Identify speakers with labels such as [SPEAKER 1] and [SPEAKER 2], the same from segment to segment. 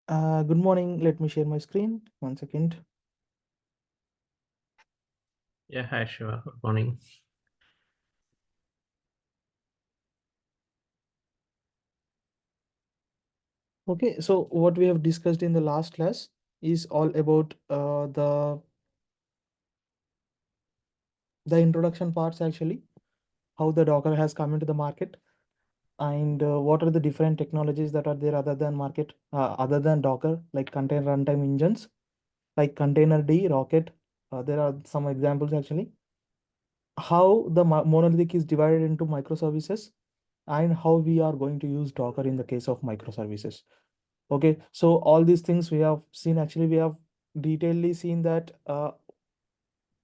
[SPEAKER 1] Good morning. Let me share my screen. 1 second.
[SPEAKER 2] Yeah, hi Shiva. Good morning.
[SPEAKER 1] Okay, so what we have discussed in the last class is all about the introduction parts actually, how the Docker has come into the market, and what are the different technologies that are there other than Docker, like container runtime engines, like Containerd, Rocket. There are some examples actually. How the monolithic is divided into microservices, and how we are going to use Docker in the case of microservices. Okay, so all these things we have seen. Actually, we have detailedly seen that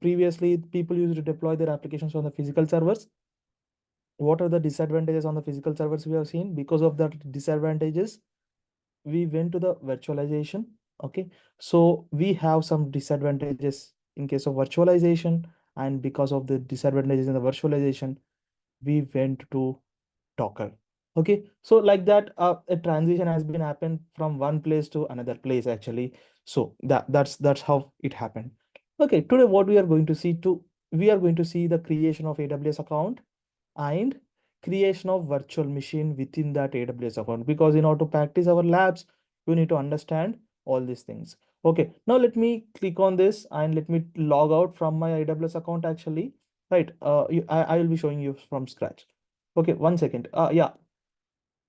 [SPEAKER 1] previously people used to deploy their applications on the physical servers. What are the disadvantages on the physical servers we have seen? Because of that disadvantages, we went to the virtualization. Okay, so we have some disadvantages in case of virtualization, and because of the disadvantages in the virtualization, we went to Docker. Okay, so like that, a transition has been happened from one place to another place actually. So that's how it happened. Okay, today what we are going to see the creation of AWS account and creation of virtual machine within that AWS account, because in order to practice our labs, you need to understand all these things. Okay, now let me click on this and let me log out from my AWS account actually. Right, I will be showing you from scratch. Okay, 1 second. Yeah,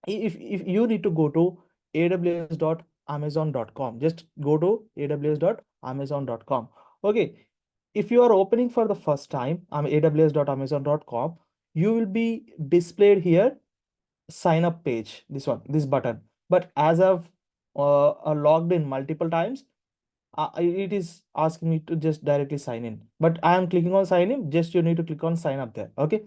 [SPEAKER 1] if you need to go to aws.amazon.com, just go to aws.amazon.com. Okay, if you are opening for the first time aws.amazon.com, you will be displayed here sign up page, this button. But as I've logged in multiple times, it is asking me to just directly sign in, but I am clicking on sign in. Just you need to click on sign up there. Okay,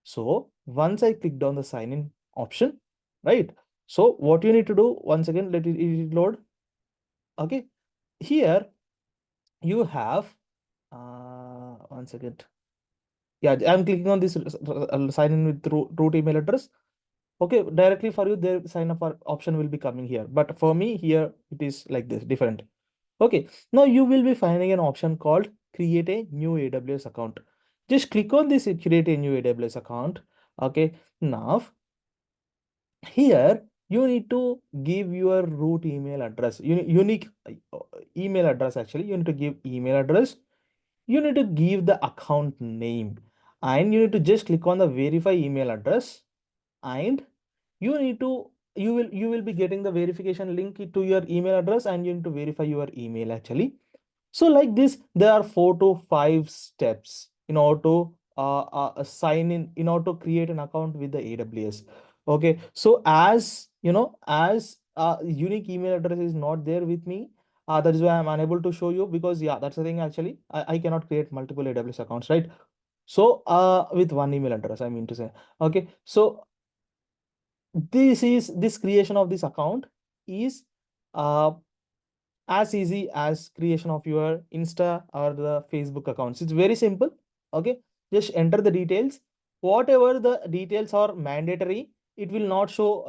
[SPEAKER 1] so once I clicked on the sign in option, right? So what you need to do, once again, let it load. Okay, here you have, one second. Yeah, I'm clicking on this sign in with root email address. Okay, directly for you, the sign up option will be coming here. But for me here, it is like this, different. Okay, now you will be finding an option called create a new AWS account. Just click on this, create a new AWS account. Okay, now here you need to give your root email address, unique email address. Actually, you need to give email address, you need to give the account name, and you need to just click on the verify email address, and you need to you will be getting the verification link to your email address, and you need to verify your email actually. So like this, there are 4 to 5 steps in order to sign in order to create an account with the AWS. Okay, so as you know, as unique email address is not there with me, that is why I'm unable to show you, because yeah, that's the thing actually. I cannot create multiple AWS accounts, right? So with one email address, I mean to say. Okay, so this creation of this account is uh, as easy as creation of your Insta or the Facebook accounts. It's very simple. Okay, just enter the details. Whatever the details are mandatory, it will not show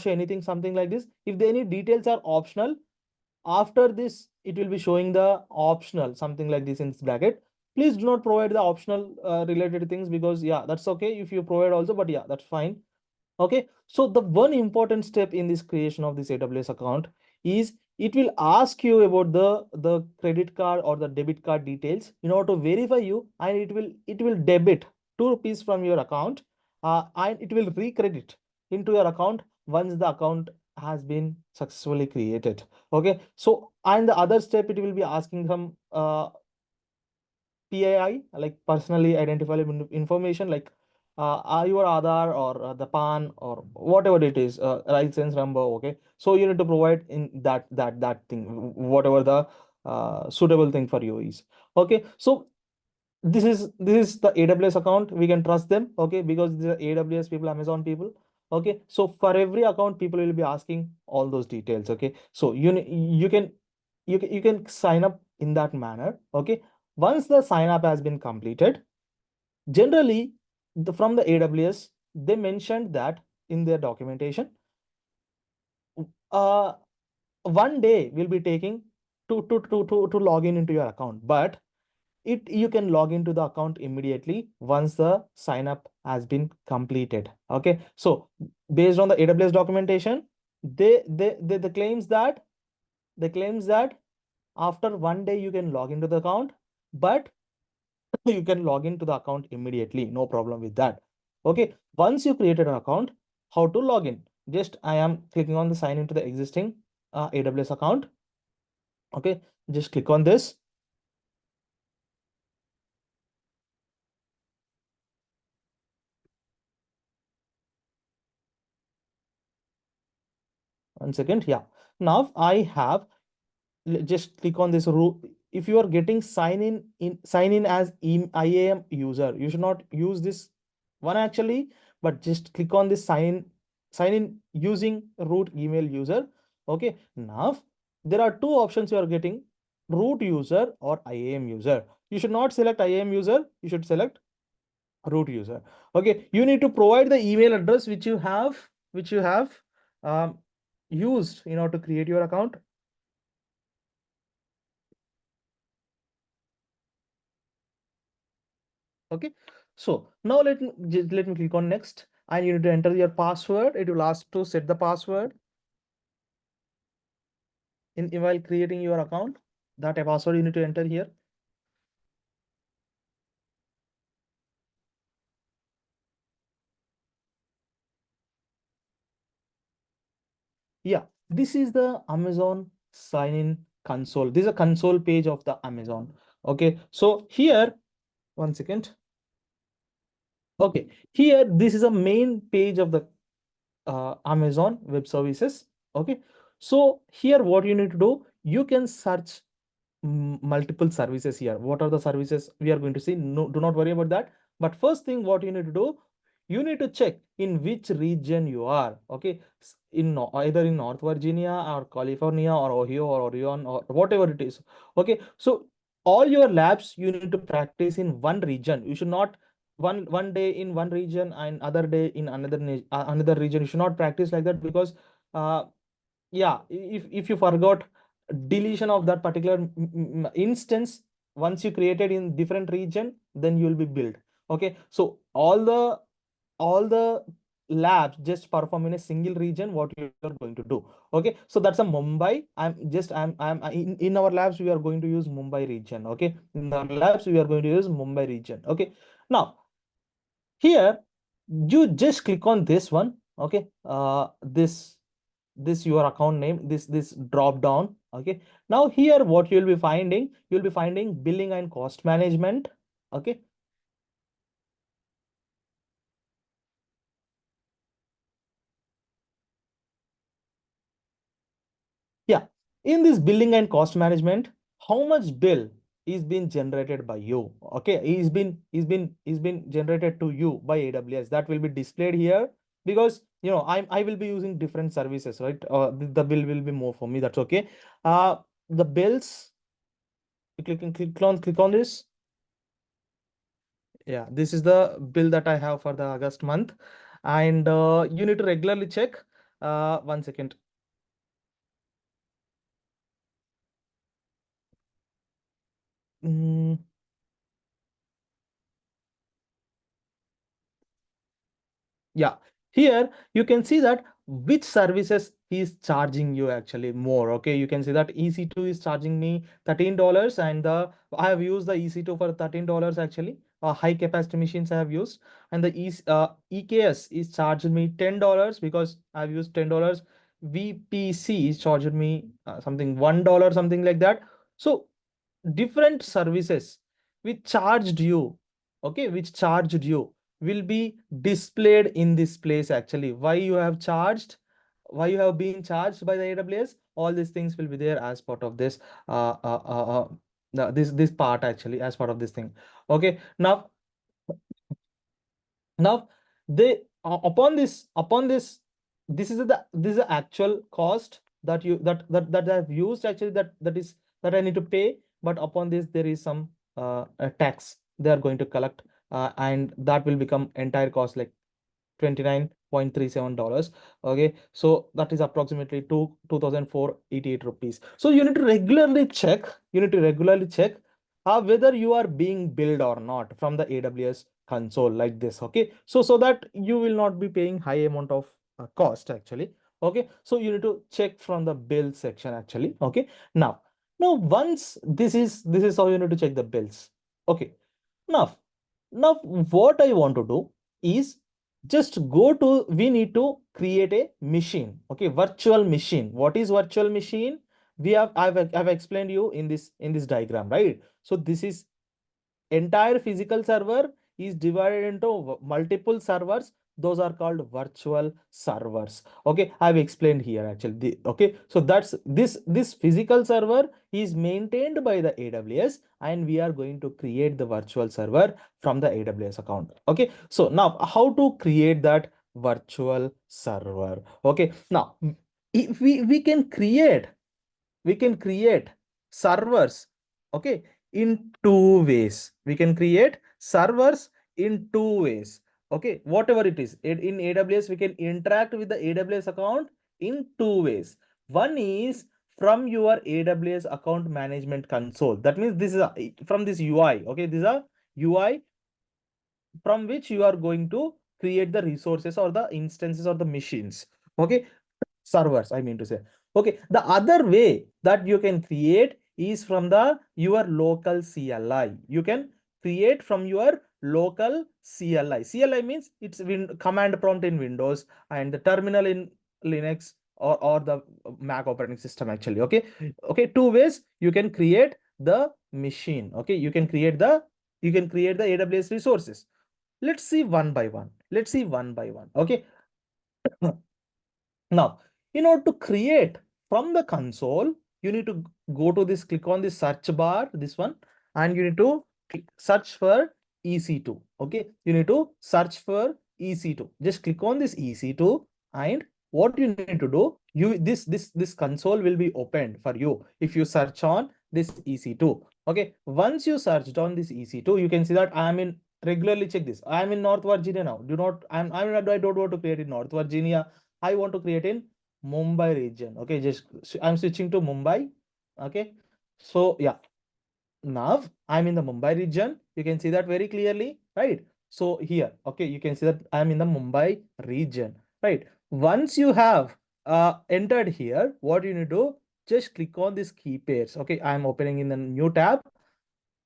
[SPEAKER 1] anything, something like this. If the any details are optional, after this it will be showing the optional, something like this in this bracket. Please do not provide the optional related things, because yeah, that's okay if you provide also, but yeah, that's fine. Okay, so the one important step in this creation of this AWS account is it will ask you about the credit card or the debit card details in order to verify you, and it will debit 2 rupees from your account, and it will recredit into your account once the account has been successfully created. Okay, so and the other step, it will be asking some PII, like personally identifiable information, like your Aadhaar or the PAN or whatever it is, license number. Okay, so you need to provide in that thing, whatever the suitable thing for you is. Okay, so this is the AWS account. We can trust them. Okay, because these are AWS people, Amazon people. Okay, so for every account, people will be asking all those details. Okay, so you can sign up in that manner. Okay, once the sign up has been completed, generally from the AWS, they mentioned that in their documentation, uh one day will be taking to log in into your account, but you can log into the account immediately once the sign up has been completed. Okay, so based on the AWS documentation, they claims that after one day you can log into the account, but you can log into the account immediately, no problem with that. Okay, once you created an account, how to log in? Just I am clicking on the sign into the existing AWS account. Okay, just click on this. One second. Yeah, now I have, just click on this root. If you are getting sign in as IAM user, you should not use this one actually, but just click on this sign in using root email user. Okay, now there are two options you are getting: root user or IAM user. You should not select IAM user, you should select root user. Okay, you need to provide the email address which you have um, used in order to create your account. Okay, so now let me click on next, and you need to enter your password. It will ask to set the password in while creating your account. That a password you need to enter here. Yeah, this is the Amazon sign in console. This is a console page of the Amazon. Okay, so here, one second. Okay, here this is a main page of the Amazon Web Services. Okay, so here what you need to do, you can search multiple services here. What are the services we are going to see? No, do not worry about that. But first thing, what you need to do, you need to check in which region you are. Okay, in either in North Virginia or California or Ohio or Oregon or whatever it is. Okay, so all your labs you need to practice in one region. You should not one day in one region and other day in another region. You should not practice like that, because uh, yeah, if you forgot deletion of that particular instance, once you created in different region, then you will be billed. Okay, so all the labs just perform in a single region, what you are going to do. Okay, so that's a Mumbai. I'm in our labs we are going to use Mumbai region. Okay, in our labs we are going to use Mumbai region. Okay, now here you just click on this one. Okay, this your account name, this drop down. Okay, now here what you'll be finding billing and cost management. Okay, yeah, in this billing and cost management, how much bill is being generated by you? Okay, is been generated to you by AWS. That will be displayed here, because I will be using different services, right? The bill will be more for me. That's okay. The bills, click on this. Yeah, this is the bill that I have for the August month, and you need to regularly check. One second. Mm, yeah, here you can see that which services is charging you actually more. Okay, you can see that EC2 is charging me $13, and I have used the EC2 for $13 actually. High capacity machines I have used, and the EKS is charging me $10 because I've used $10. VPC is charging me something $1, something like that. So different services which charged you, okay, which charged you will be displayed in this place actually. Why you have charged, why you have been charged by the AWS, all these things will be there as part of this uh, uh, uh, uh, this part actually, as part of this thing. Okay, now they upon this, this is the actual cost that I've used actually, that I need to pay. But upon this there is some a tax they are going to collect, and that will become entire cost like 29 $0.37. Okay, so that is approximately 2,488 rupees. So you need to regularly check, whether you are being billed or not from the AWS console like this. Okay, so that you will not be paying high amount of cost actually. Okay, so you need to check from the bill section actually. Okay, now once this is how you need to check the bills. Okay, now what I want to do is just go to, we need to create a machine. Okay, virtual machine. What is virtual machine? I've explained you in this diagram, right? So this is entire physical server is divided into multiple servers. Those are called virtual servers. Okay, I've explained here actually. Okay, so that's this physical server is maintained by the AWS, and we are going to create the virtual server from the AWS account. Okay, so now how to create that virtual server? Okay, now if we can create, servers, okay, in two ways. We can create servers in two ways. Okay, whatever it is, in AWS we can interact with the AWS account in two ways. One is from your AWS account management console. That means this is from this UI. Okay, this is a UI from which you are going to create the resources or the instances or the machines. Okay, servers, I mean to say. Okay, the other way that you can create is from the your local CLI. You can create from your local CLI. CLI means it's command prompt in Windows and the terminal in Linux or the Mac operating system actually. Okay, two ways you can create the machine. Okay, you can create the AWS resources. Let's see one by one. Okay, now, in order to create from the console, you need to go to this, click on this search bar, this one, and you need to search for EC2. Okay, you need to search for EC2. Just click on this EC2, and what you need to do, this console will be opened for you if you search on this EC2. Okay, once you searched on this EC2, you can see that I am in, regularly check this. I am in North Virginia now. I don't want to create in North Virginia. I want to create in Mumbai region. Okay, just I'm switching to Mumbai. Okay, so yeah, now I'm in the Mumbai region. You can see that very clearly, right? So here, okay, you can see that I'm in the Mumbai region, right? Once you have entered here, what you need to just click on this key pairs. Okay, I'm opening in a new tab.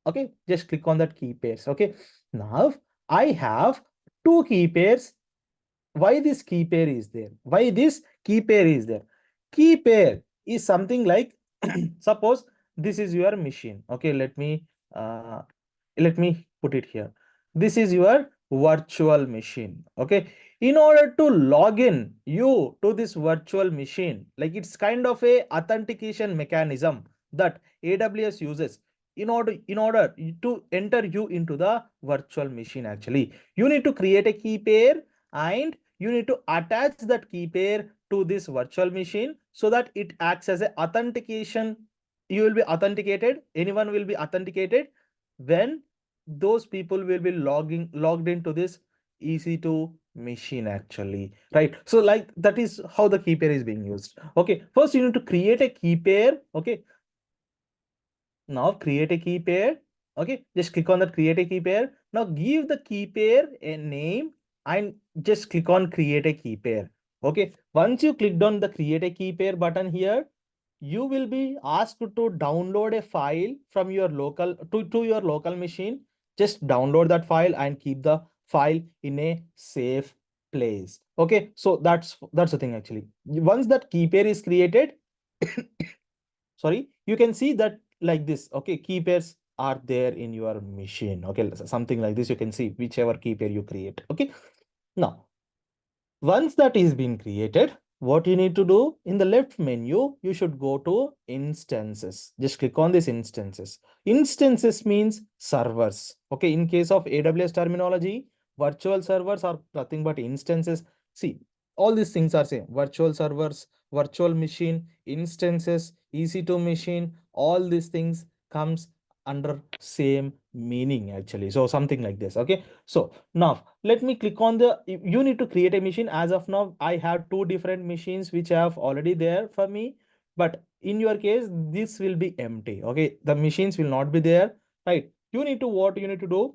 [SPEAKER 1] Okay, just click on that key pairs. Okay, now I have two key pairs. Why this key pair is there? Why this key pair is there? Key pair is something like suppose this is your machine. Okay, let me put it here. This is your virtual machine. Okay, in order to log in you to this virtual machine, like it's kind of a authentication mechanism that AWS uses in order to enter you into the virtual machine. Actually, you need to create a key pair, and you need to attach that key pair to this virtual machine so that it acts as a authentication. You will be authenticated, anyone will be authenticated when those people will be logged into this EC2 machine actually, right? So like that is how the key pair is being used. Okay, first you need to create a key pair. Okay, now create a key pair. Okay, just click on that create a key pair. Now give the key pair a name and just click on create a key pair. Okay, once you clicked on the create a key pair button here, you will be asked to download a file from your local to your local machine. Just download that file and keep the file in a safe place. Okay, so that's the thing actually. Once that key pair is created, sorry, you can see that like this. Okay, key pairs are there in your machine. Okay, something like this. You can see whichever key pair you create. Okay, now once that is been created, what you need to do in the left menu, you should go to instances. Just click on this instances. Instances means servers. Okay, in case of AWS terminology, virtual servers are nothing but instances. See, all these things are same. Virtual servers, virtual machine, instances, EC2 machine, all these things comes under same meaning actually. So something like this. Okay. So now let me click on the, you need to create a machine. As of now, I have two different machines which have already there for me. But in your case, this will be empty. Okay. The machines will not be there, right? You need to, what you need to do,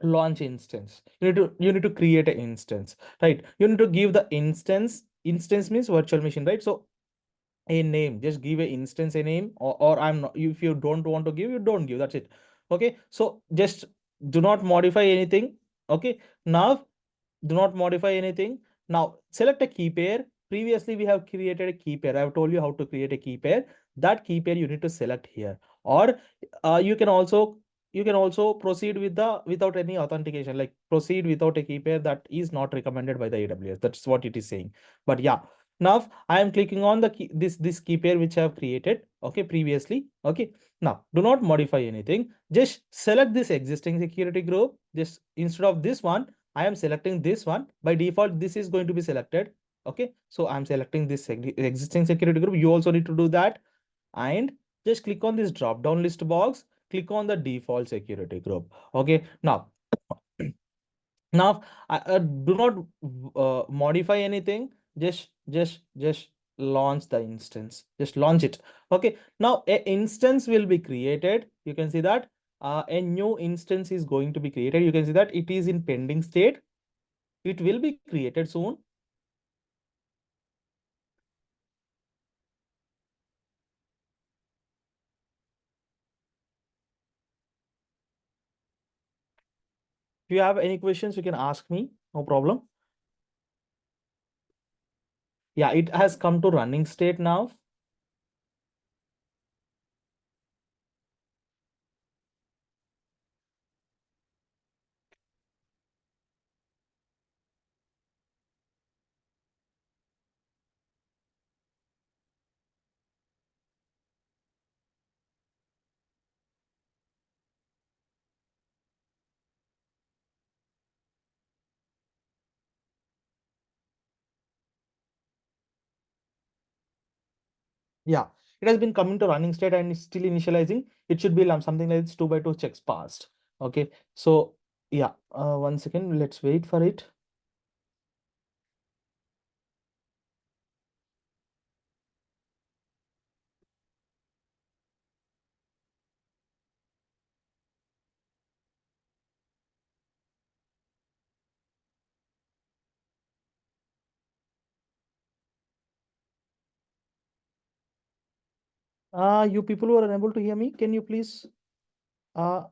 [SPEAKER 1] launch instance. You need to create an instance, right? You need to give the instance means virtual machine, right? So a name, just give a instance a name, or I'm not, if you don't want to give, you don't give, that's it. Okay, so just do not modify anything. Okay, now do not modify anything. Now select a key pair. Previously we have created a key pair. I've told you how to create a key pair. That key pair you need to select here. Or you can also proceed with the without any authentication, like proceed without a key pair. That is not recommended by the AWS. That's what it is saying. But yeah, now I am clicking on the key, this key pair which I have created, okay, previously. Okay, now do not modify anything. Just select this existing security group. Just instead of this one, I am selecting this one. By default, this is going to be selected. Okay, so I'm selecting this existing security group. You also need to do that. And just click on this drop down list box. Click on the default security group. Okay, now now do not modify anything. Just launch the instance. Just launch it. Okay, now a instance will be created. You can see that a new instance is going to be created. You can see that it is in pending state. It will be created soon. If you have any questions, you can ask me. No problem. Yeah, it has come to running state now. Yeah, it has been coming to running state and it's still initializing. It should be something like this 2x2 checks passed. Okay, so yeah, 1 second, let's wait for it. You people who are unable to hear me, can you please, uh,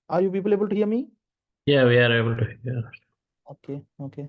[SPEAKER 1] are you people able to hear me?
[SPEAKER 2] Yeah, we are able to hear.
[SPEAKER 1] Okay, okay.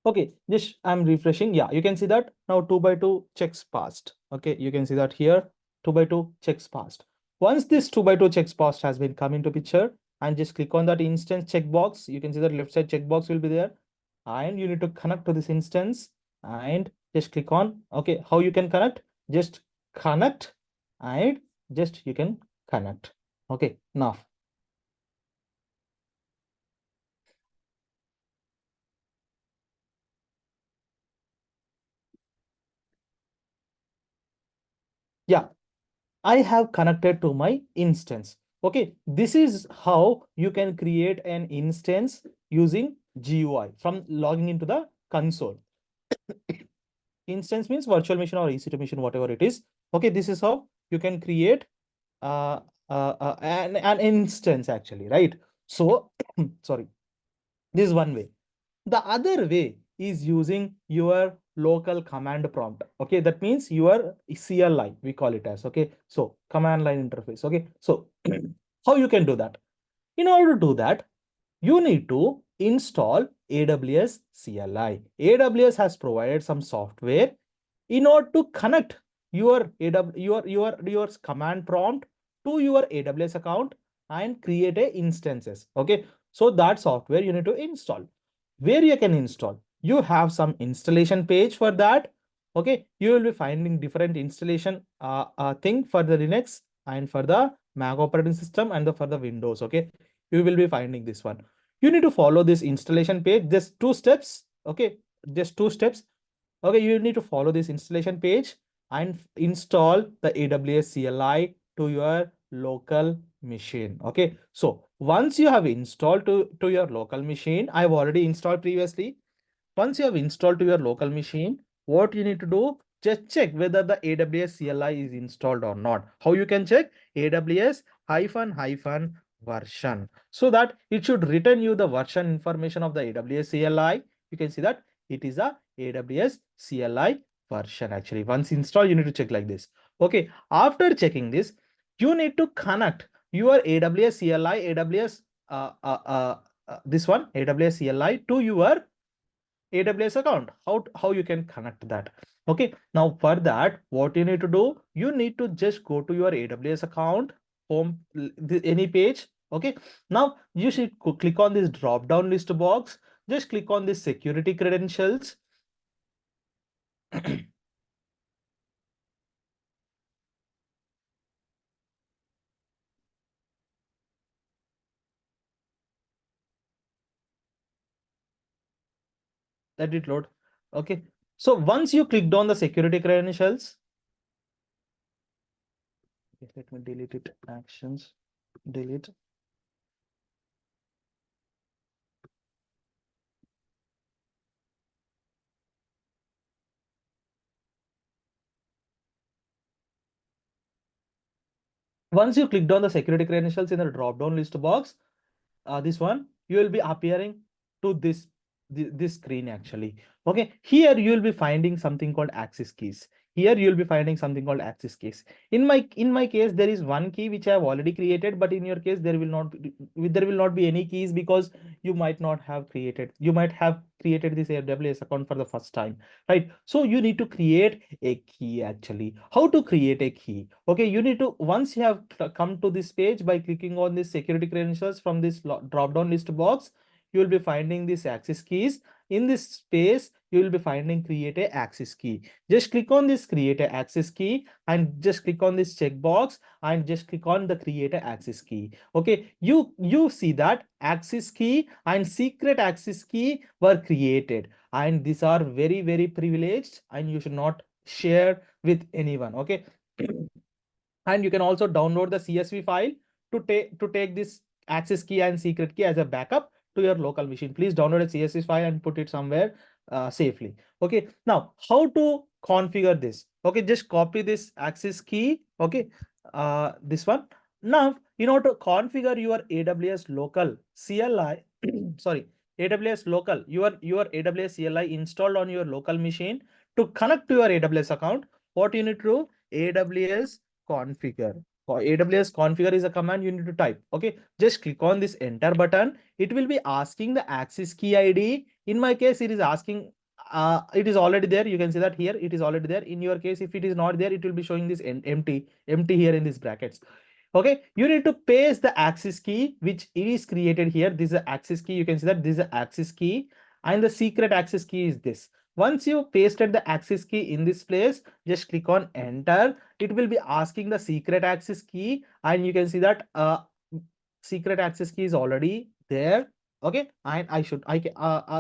[SPEAKER 1] Okay, just I'm refreshing. Yeah, you can see that now 2x2 checks passed. Okay, you can see that here 2x2 checks passed. Once this 2x2 checks passed has been come into picture, and just click on that instance checkbox. You can see that left side checkbox will be there, and you need to connect to this instance and just click on. Okay, how you can connect? Just connect and just you can connect. Okay, now yeah, I have connected to my instance. Okay, this is how you can create an instance using GUI from logging into the console. Instance means virtual machine or EC2 machine, whatever it is. Okay, this is how you can create an instance actually, right? So, sorry, this is one way. The other way is using your local command prompt. Okay, that means your CLI, we call it as. Okay, so command line interface. Okay, so how you can do that? In order to do that, you need to install AWS CLI. AWS has provided some software in order to connect your command prompt to your AWS account. and create a instances. Okay, so that software you need to install. Where you can install, you have some installation page for that. Okay, you will be finding different installation thing for the Linux and for the Mac operating system and for the Windows. Okay, you will be finding this one. You need to follow this installation page, just 2 steps. Okay, just 2 steps. Okay, you need to follow this installation page and install the AWS CLI to your local machine. Okay, so once you have installed to your local machine, I've already installed previously. Once you have installed to your local machine, what you need to do, just check whether the AWS CLI is installed or not. How you can check? AWS hyphen version, so that it should return you the version information of the AWS CLI. You can see that it is a AWS CLI version. Actually, once installed, you need to check like this. Okay, after checking this, you need to connect your AWS CLI, AWS this one AWS CLI to your AWS account. How you can connect that? Okay, now for that, what you need to do, you need to just go to your AWS account, home, any page. Okay, now you should click on this drop down list box. Just click on this security credentials. Let it load. Okay, so once you clicked on the security credentials, let me delete it. Actions, delete. Once you clicked on the security credentials in the drop down list box, this one, you will be appearing to this screen actually. Okay, here you will be finding something called access keys. Here you will be finding something called access keys. In my case, there is one key which I have already created, but in your case there will not be any keys, because you might have created this AWS account for the first time, right? So you need to create a key. Actually, how to create a key? Okay, you need to, once you have come to this page, by clicking on this security credentials from this drop down list box, you will be finding these access keys. In this space, you will be finding create a access key. Just click on this create a access key and just click on this checkbox and just click on the create a access key. Okay, you see that access key and secret access key were created, and these are very privileged and you should not share with anyone. Okay. And you can also download the CSV file to take this access key and secret key as a backup to your local machine. Please download a CSV file and put it somewhere safely. Okay, now how to configure this? Okay, just copy this access key. Okay, this one. Now, in order to configure your AWS local CLI, sorry, AWS local, your AWS CLI installed on your local machine, to connect to your AWS account, what you need to do? AWS configure. For AWS configure is a command you need to type. Okay, just click on this enter button. It will be asking the access key ID. In my case, it is asking, it is already there. You can see that here it is already there. In your case, if it is not there, it will be showing this empty here in these brackets. Okay, you need to paste the access key which is created here. This is the access key. You can see that this is the access key, and the secret access key is this. Once you pasted the access key in this place, just click on enter. It will be asking the secret access key, and you can see that secret access key is already there. Okay, and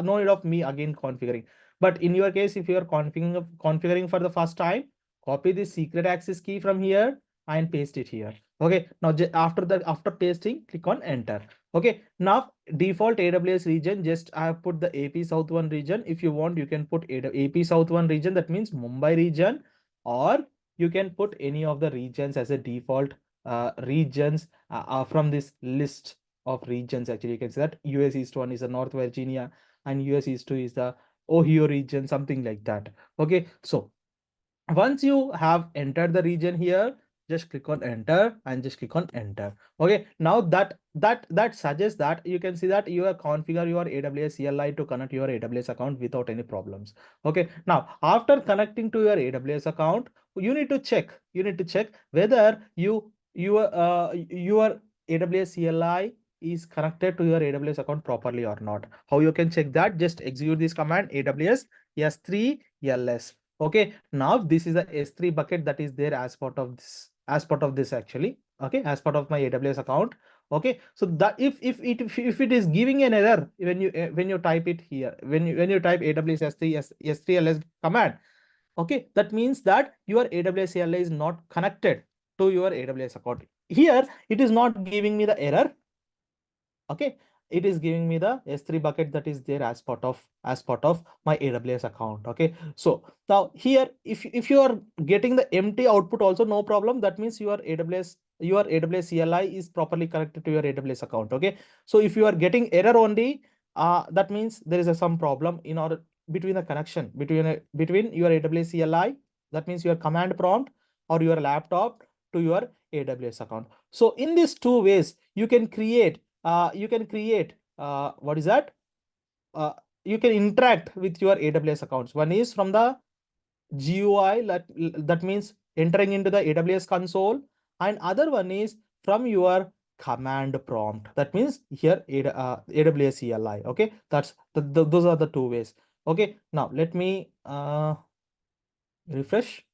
[SPEAKER 1] no need of me again configuring. But in your case, if you are configuring for the first time, copy the secret access key from here and paste it here. Okay, now after pasting, click on enter. Okay, now default AWS region, just I have put the AP South 1 region. If you want, you can put AP South 1 region, that means Mumbai region, or you can put any of the regions as a default regions from this list of regions. Actually, you can see that US East 1 is the North Virginia and US East 2 is the Ohio region, something like that. Okay, so once you have entered the region here, just click on enter and just click on enter. Okay, now that suggests that you can see that you have configured your AWS CLI to connect your AWS account without any problems. Okay, now after connecting to your AWS account, you need to check whether your AWS CLI is connected to your AWS account properly or not. How you can check that? Just execute this command AWS S3 LS. Okay, now this is a S3 bucket that is there as part of this actually. Okay, as part of my AWS account. Okay, so that if it is giving an error when you type it here, when you type AWS S3 LS command, okay, that means that your AWS CLI is not connected to your AWS account. Here it is not giving me the error. Okay, it is giving me the S3 bucket that is there as part of my AWS account. Okay, so now here if you are getting the empty output also, no problem. That means your AWS CLI is properly connected to your AWS account. Okay, so if you are getting error only, that means there is some problem in order between the connection between your AWS CLI, that means your command prompt, or your laptop to your AWS account. So in these two ways you can create what is that? You can interact with your AWS accounts. One is from the GUI, that means entering into the AWS console, and other one is from your command prompt. That means here AWS CLI. Okay, those are the two ways. Okay, now let me refresh.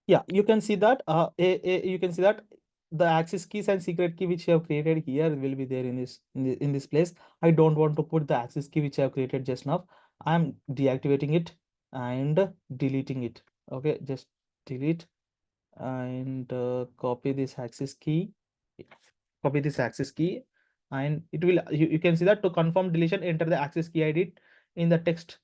[SPEAKER 1] Yeah, you can see that you can see that the access keys and secret key which you have created here will be there in this place. I don't want to put the access key which I have created just now. I'm deactivating it and deleting it. Okay, just delete and copy this access key. Copy this access key, and it will you can see that to confirm deletion, enter the access key ID in the text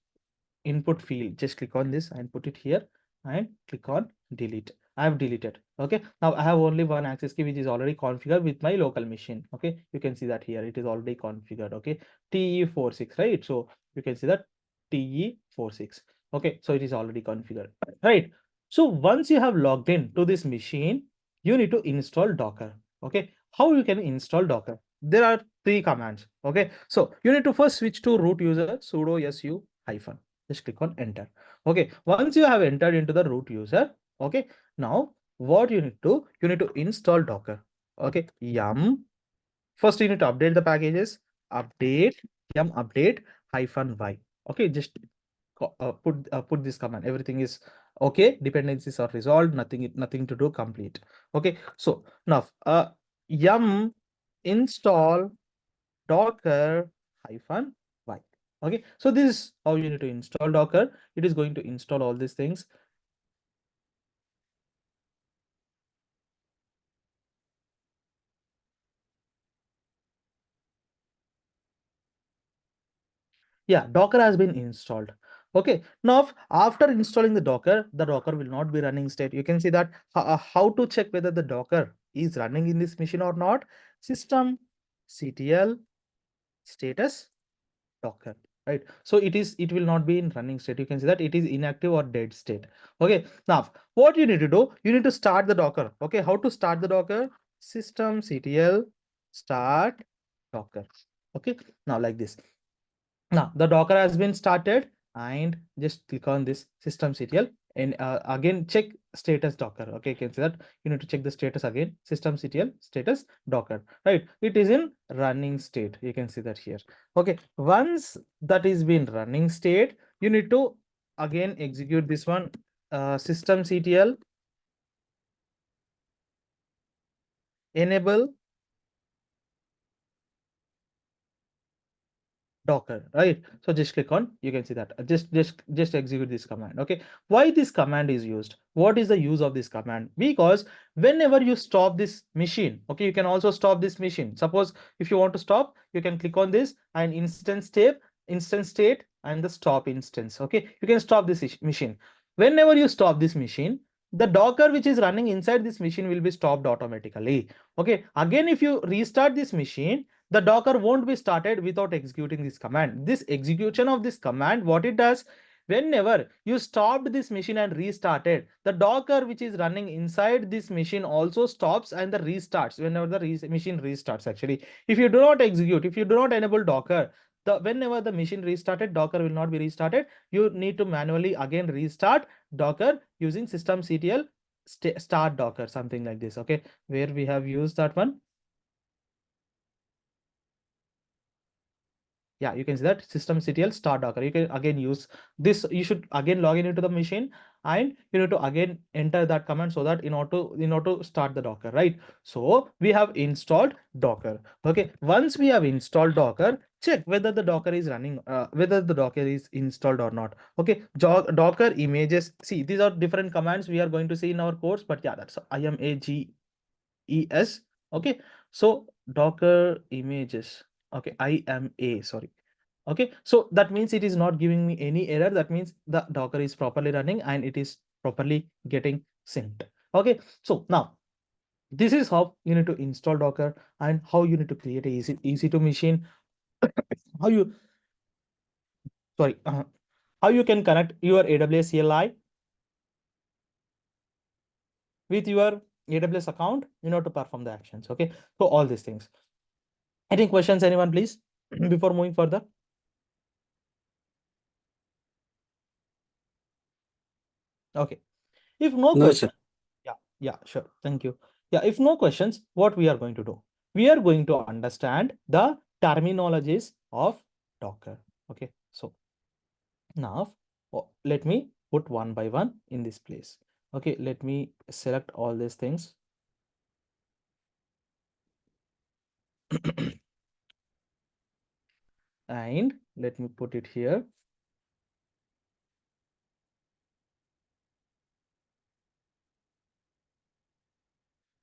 [SPEAKER 1] input field. Just click on this and put it here and click on delete. I have deleted. Okay, now I have only one access key which is already configured with my local machine. Okay, you can see that here it is already configured. Okay, TE46, right? So you can see that TE46. Okay, so it is already configured, right? So once you have logged in to this machine, you need to install Docker. Okay, how you can install Docker? There are three commands. Okay, so you need to first switch to root user sudo su hyphen. Just click on enter. Okay, once you have entered into the root user, okay, now what you need to install Docker. Okay, yum. First you need to update the packages. Update yum update -y. Okay, just put this command. Everything is okay. Dependencies are resolved. Nothing to do. Complete. Okay, so now yum install docker -y. Okay, so this is how you need to install Docker. It is going to install all these things. Yeah, Docker has been installed. Okay, now after installing the Docker will not be running state. You can see that how to check whether the Docker is running in this machine or not. System ctl status Docker, right? So it will not be in running state. You can see that it is inactive or dead state. Okay, now what you need to do, you need to start the Docker. Okay, how to start the Docker? System ctl start Docker. Okay, now like this. Now the Docker has been started, and just click on this systemctl and again check status Docker. Okay, you can see that you need to check the status again. Systemctl status Docker, right? It is in running state. You can see that here. Okay, once that is been running state, you need to again execute this one systemctl enable Docker, right? So just click on, you can see that just execute this command. Okay, why this command is used? What is the use of this command? Because whenever you stop this machine, okay, you can also stop this machine. Suppose if you want to stop, you can click on this and instance state and the stop instance. Okay, you can stop this machine. Whenever you stop this machine, the Docker which is running inside this machine will be stopped automatically. Okay, again if you restart this machine, the Docker won't be started without executing this command. This execution of this command, what it does, Whenever you stopped this machine and restarted, the Docker which is running inside this machine also stops and the restarts whenever the machine restarts. Actually, if you do not execute, if you do not enable Docker, whenever the machine restarted, Docker will not be restarted. You need to manually again restart Docker using systemctl start Docker, something like this. Okay, where we have used that one. Yeah, you can see that systemctl start Docker. You can again use this. You should again log in into the machine and you need to again enter that command so that in order to start the Docker, right? So we have installed Docker. Okay, once we have installed Docker, check whether the Docker is running, whether the Docker is installed or not. Okay, Docker images. See, these are different commands we are going to see in our course, but yeah, that's IMAGES. Okay, so Docker images. Okay, IMA, sorry. Okay, so that means it is not giving me any error. That means the Docker is properly running and it is properly getting synced. Okay, so now this is how you need to install Docker and how you need to create a easy to machine. How you, sorry, how you can connect your AWS CLI with your AWS account in order to perform the actions. Okay, so all these things. Any questions, anyone, please, before moving further? Okay, if no
[SPEAKER 3] No,
[SPEAKER 1] question,
[SPEAKER 3] sir.
[SPEAKER 1] yeah, sure. Thank you. Yeah, if no questions, what we are going to do? We are going to understand the terminologies of Docker. Okay, so now let me put one by one in this place. Okay, let me select all these things. And let me put it here.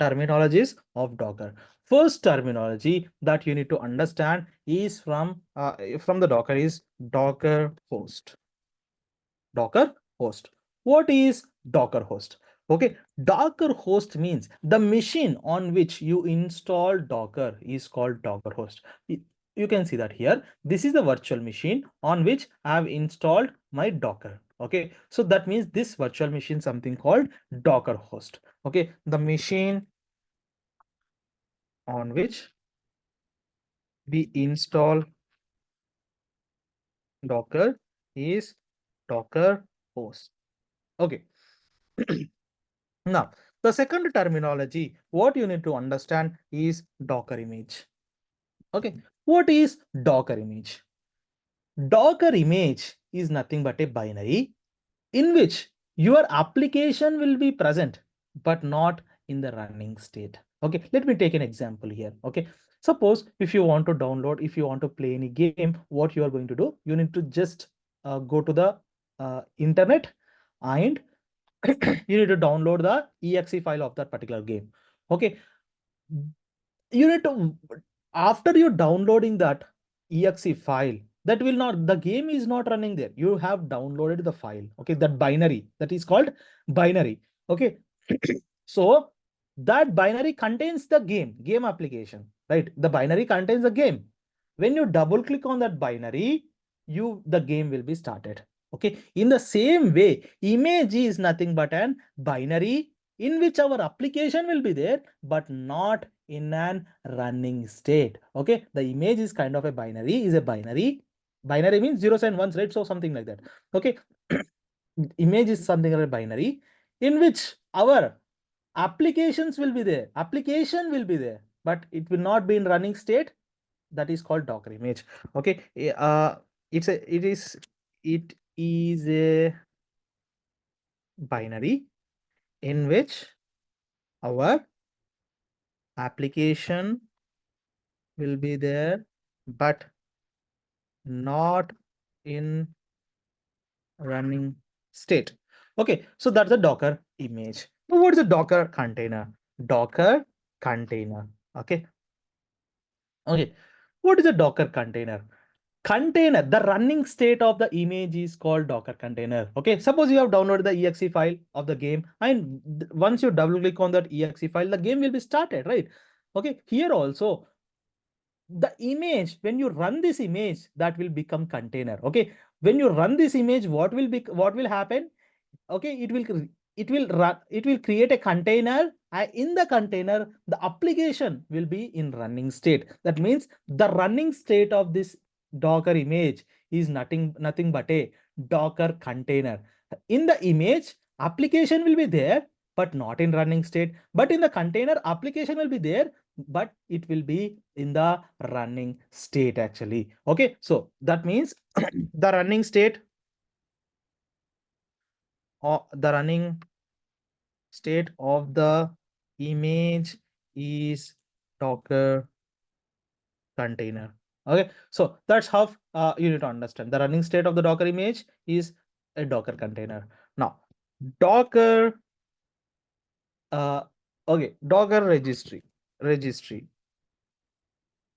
[SPEAKER 1] Terminologies of Docker. First terminology that you need to understand is from the Docker is Docker host. Docker host. What is Docker host? Okay, Docker host means the machine on which you install Docker is called Docker host. You can see that here. This is the virtual machine on which I have installed my Docker. Okay, so that means this virtual machine something called Docker host. Okay, the machine on which we install Docker is Docker host. Okay. Now, the second terminology, what you need to understand is Docker image. Okay, what is Docker image? Docker image is nothing but a binary in which your application will be present, but not in the running state. Okay, let me take an example here. Okay, suppose if you want to download, if you want to play any game, what you are going to do, you need to just go to the internet and you need to download the exe file of that particular game. Okay, you need to, after you downloading that exe file, that will not, the game is not running there. You have downloaded the file. Okay, that binary, that is called binary. Okay, so that binary contains the game application, right? The binary contains the game. When you double click on that binary, the game will be started. Okay, in the same way, image is nothing but an binary in which our application will be there, but not in an running state. Okay, the image is kind of a binary, is a binary. Binary means zeros and ones, right? So something like that. Okay, image is something like a binary in which our applications will be there. Application will be there, but it will not be in running state. That is called Docker image. Okay, it is a binary in which our application will be there, but not in running state. Okay, so that's the Docker image. Now, what is a Docker container? Docker container. Okay. Okay. What is a Docker container? Container, the running state of the image is called Docker container. Okay, suppose you have downloaded the exe file of the game, and once you double click on that exe file, the game will be started, right? Okay, here also the image, when you run this image, that will become container. Okay, when you run this image, what will happen? Okay, it will create a container, and in the container the application will be in running state. That means the running state of this Docker image is nothing but a Docker container. In the image, application will be there but not in running state, but in the container, application will be there but it will be in the running state actually. Okay, so that means the running state, or the running state of the image is Docker container. Okay, so that's how you need to understand the running state of the Docker image is a Docker container. Now, Docker, uh, okay, Docker registry,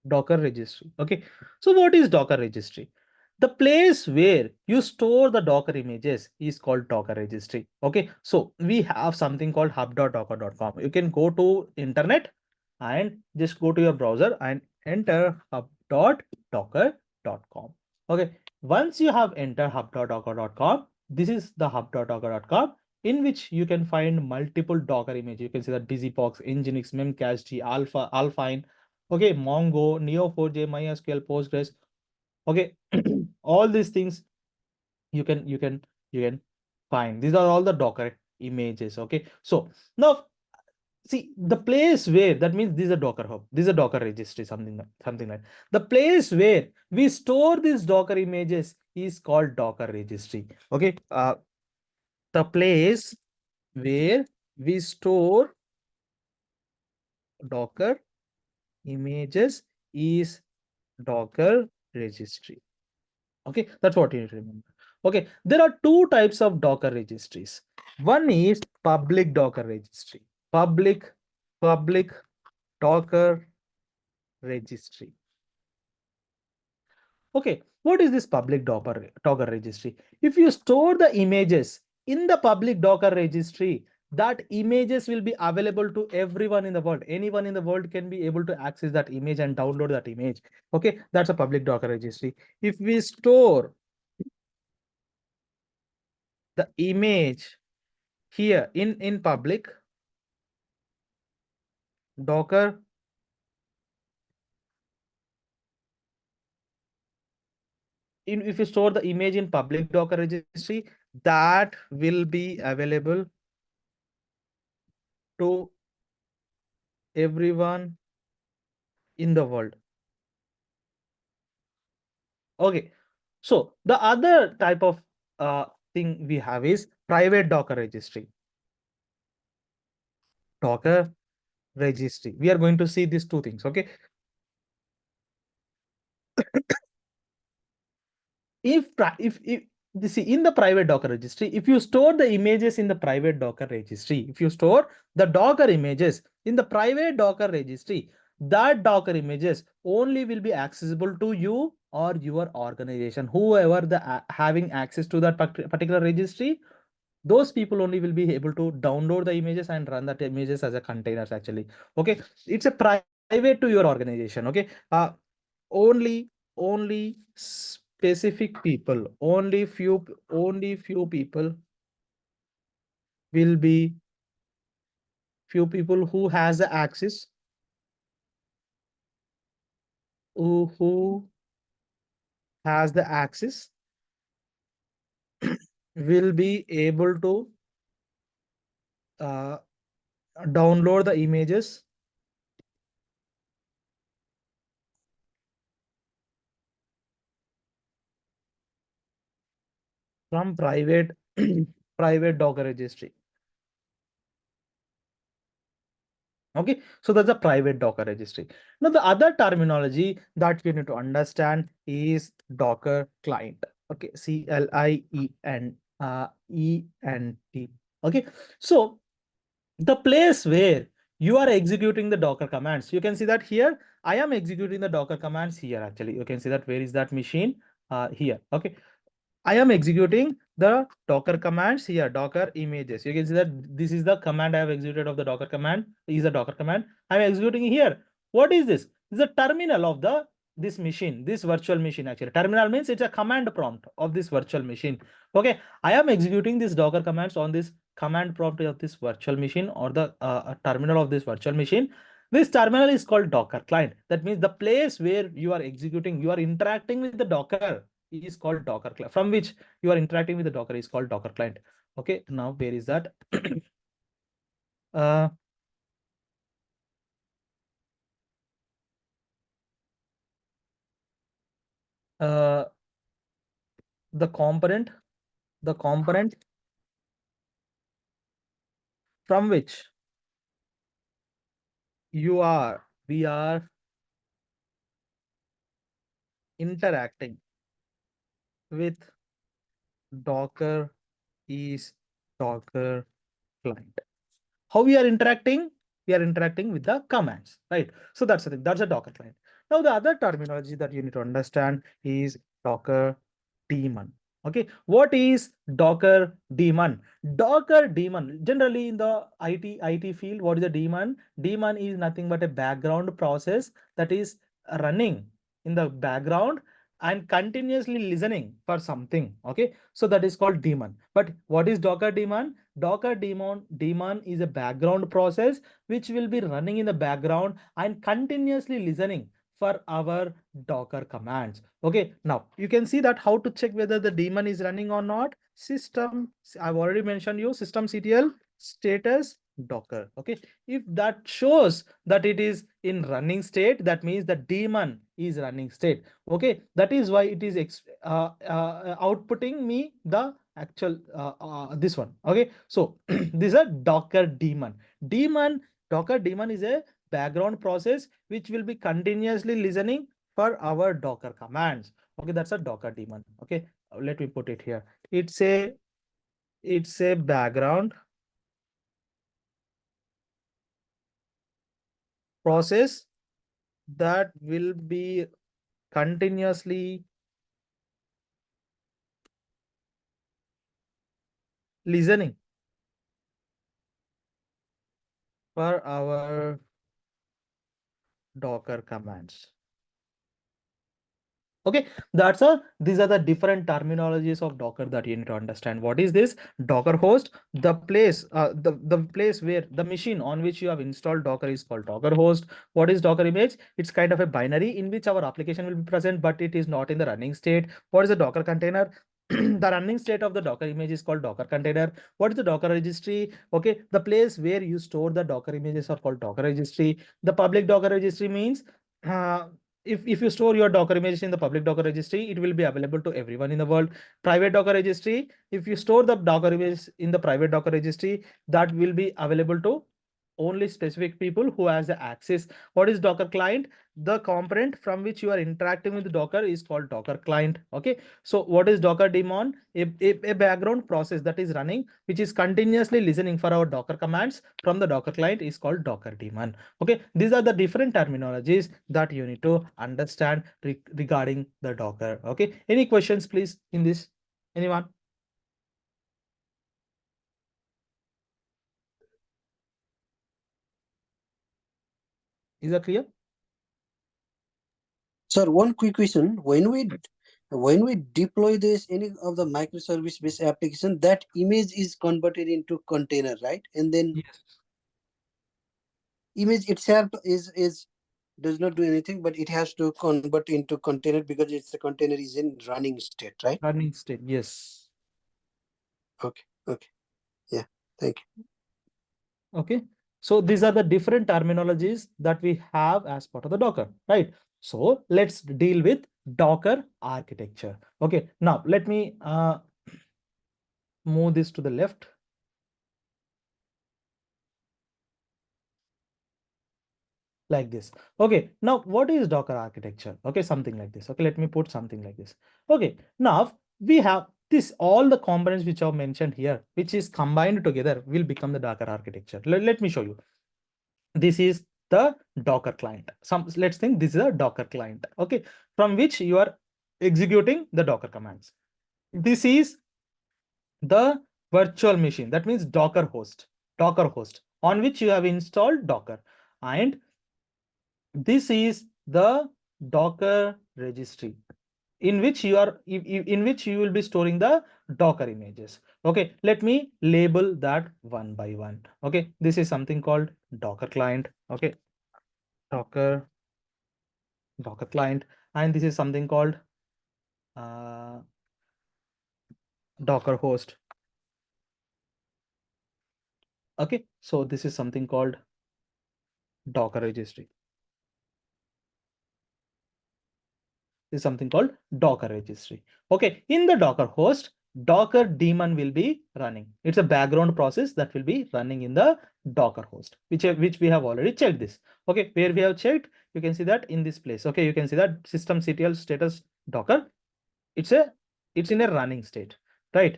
[SPEAKER 1] Docker registry. Okay, so what is Docker registry? The place where you store the Docker images is called Docker registry. Okay, so we have something called hub.docker.com. You can go to internet and just go to your browser and enter hub.docker.com. Okay, once you have entered hub.docker.com, this is the hub.docker.com, in which you can find multiple Docker images. You can see that busybox, nginx, memcached, alpha, alpine, okay, Mongo, Neo4j, MySQL, Postgres. Okay, all these things you can find. These are all the Docker images. Okay, so now see the place where, that means this is a Docker hub, this is a Docker registry, something like the place where we store these Docker images is called Docker registry. Okay, the place where we store Docker images is Docker registry. Okay, that's what you need to remember. Okay, there are two types of Docker registries. One is public Docker registry. Public Docker registry. Okay, what is this public Docker registry? If you store the images in the public Docker registry, that images will be available to everyone in the world. Anyone in the world can be able to access that image and download that image. Okay, that's a public Docker registry. If we store the image here in public Docker, if you store the image in public Docker registry, that will be available to everyone in the world. Okay, so the other type of thing we have is private Docker registry. Docker registry. We are going to see these two things. Okay, if see in the private Docker registry, if you store the images in the private Docker registry, if you store the Docker images in the private Docker registry, that Docker images only will be accessible to you or your organization. Whoever the having access to that particular registry, those people only will be able to download the images and run that images as a containers actually. Okay, it's a private to your organization. Okay, only specific people, only few people will be, few people who has the access, who has the access will be able to uh, download the images from private private Docker registry. Okay, so that's a private Docker registry. Now, the other terminology that we need to understand is Docker client. Okay, CLIENT. Okay, so the place where you are executing the Docker commands, you can see that here I am executing the Docker commands here. Actually, you can see that where is that machine here. Okay, I am executing the Docker commands here, Docker images. You can see that this is the command I have executed of the Docker command, is a Docker command. I'm executing here. What is this? is a terminal of this machine, this virtual machine. Actually, terminal means it's a command prompt of this virtual machine. Okay, I am executing this Docker commands on this command prompt of this virtual machine, or the terminal of this virtual machine. This terminal is called Docker client. That means the place where you are executing, you are interacting with the Docker is called Docker client. From which you are interacting with the Docker is called Docker client. Okay, now where is that? uh, uh, the component from which we are interacting with Docker is Docker client. How we are interacting? We are interacting with the commands, right? So that's the thing. That's a Docker client. Now the other terminology that you need to understand is Docker daemon. Okay, what is Docker daemon? Docker daemon, generally in the IT field, what is a daemon? Daemon is nothing but a background process that is running in the background and continuously listening for something. Okay, so that is called daemon. But what is Docker daemon? Docker daemon is a background process which will be running in the background and continuously listening for our Docker commands. Okay, now you can see that how to check whether the daemon is running or not. System, I've already mentioned you, systemctl status Docker. Okay, if that shows that it is in running state, that means the daemon is running state. Okay, that is why it is outputting me the actual this one. Okay, so this is a Docker daemon. Docker daemon is a background process which will be continuously listening for our Docker commands. Okay, that's a Docker daemon. Okay, let me put it here. It's a background process that will be continuously listening for our Docker commands. Okay, these are the different terminologies of Docker that you need to understand. What is this? Docker host, the place, the place where the machine on which you have installed Docker is called Docker host. What is Docker image? It's kind of a binary in which our application will be present, but it is not in the running state. What is a Docker container? The running state of the Docker image is called Docker container. What is the Docker registry? Okay, the place where you store the Docker images are called Docker registry. The public Docker registry means if you store your Docker images in the public Docker registry, it will be available to everyone in the world. Private Docker registry, if you store the Docker images in the private Docker registry, that will be available to only specific people who has the access. What is Docker client? The component from which you are interacting with Docker is called Docker client. Okay, so what is Docker daemon? A background process that is running, which is continuously listening for our Docker commands from the Docker client is called Docker daemon. Okay, these are the different terminologies that you need to understand regarding the Docker. Okay, any questions please in this? Anyone? Is that clear?
[SPEAKER 3] Sir, one quick question. When we deploy this any of the microservice based application, that image is converted into container, right? And then
[SPEAKER 1] Yes.
[SPEAKER 3] image itself is does not do anything, but it has to convert into container because it's the container is in running state, right?
[SPEAKER 1] Running state. Yes.
[SPEAKER 3] Okay. Yeah. Thank you.
[SPEAKER 1] Okay, so these are the different terminologies that we have as part of the Docker, right? So let's deal with Docker architecture. Okay, now let me move this to the left. Like this. Okay, now what is Docker architecture? Okay, something like this. Okay, let me put something like this. Okay, now we have this, all the components which are mentioned here, which is combined together will become the Docker architecture. Let me show you. This is the Docker client. Let's think this is a Docker client. Okay, from which you are executing the Docker commands. This is the virtual machine. That means Docker host on which you have installed Docker. And this is the Docker registry in which you are in which you will be storing the Docker images. Okay, let me label that one by one. Okay, this is something called Docker client. Okay, Docker client, and this is something called Docker host. Okay, so this is something called Docker registry. Is something called Docker registry. Okay, in the Docker host, Docker daemon will be running. It's a background process that will be running in the Docker host, which we have already checked this. Okay, where we have checked, you can see that in this place. Okay, you can see that systemctl status Docker. It's in a running state, right?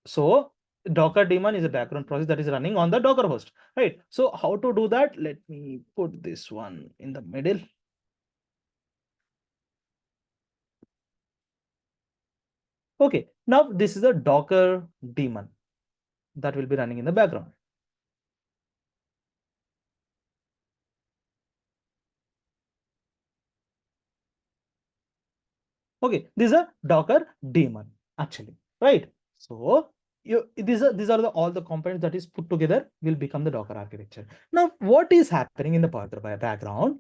[SPEAKER 1] So Docker daemon is a background process that is running on the Docker host, right? So how to do that? Let me put this one in the middle. Okay, now this is a Docker daemon that will be running in the background. Okay, this is a Docker daemon actually, right? So these are all the components that is put together will become the Docker architecture. Now, what is happening in the background?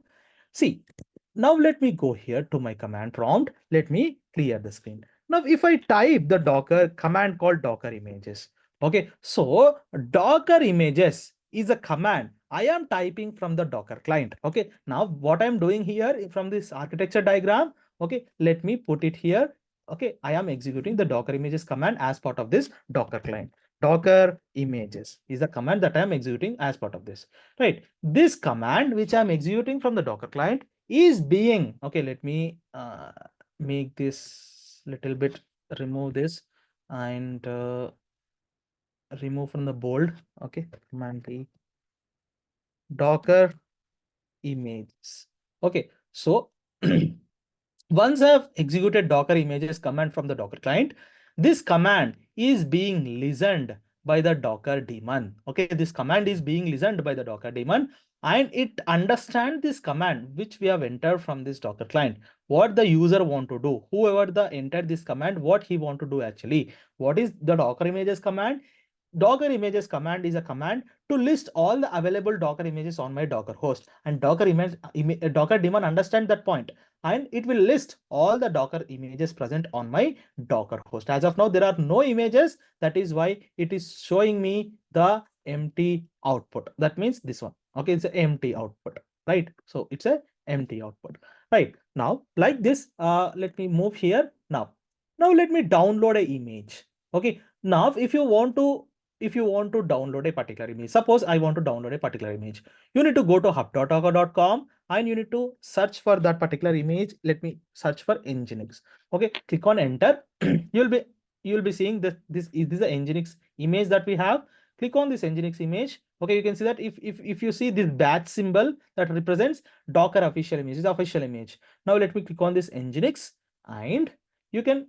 [SPEAKER 1] See, now let me go here to my command prompt. Let me clear the screen. Now, if I type the Docker command called Docker images, okay, so Docker images is a command I am typing from the Docker client. Okay, now what I'm doing here from this architecture diagram, okay, let me put it here. Okay, I am executing the Docker images command as part of this Docker client. Docker images is the command that I am executing as part of this, right? This command which I am executing from the Docker client is being, okay, let me make this little bit, remove this and remove from the bold. Okay, command B, Docker images. Okay, so once I've executed Docker images command from the Docker client, this command is being listened by the Docker daemon. Okay, this command is being listened by the Docker daemon, and it understands this command which we have entered from this Docker client. What the user want to do, whoever the entered this command, what he want to do actually. What is the Docker images command? Docker images command is a command to list all the available Docker images on my Docker host, and Docker Docker daemon understand that point, and it will list all the Docker images present on my Docker host. As of now, there are no images. That is why it is showing me the empty output. That means this one. Okay, it's an empty output, right? So it's a empty output, right? Now, like this, let me move here. Now let me download an image. Okay, now if you want to download a particular image, suppose I want to download a particular image, you need to go to hub.docker.com and you need to search for that particular image. Let me search for Nginx. Okay, click on enter. you'll be seeing that this is the Nginx image that we have. Click on this Nginx image. Okay, you can see that if you see this batch symbol that represents Docker official image, is the official image. Now let me click on this Nginx, and you can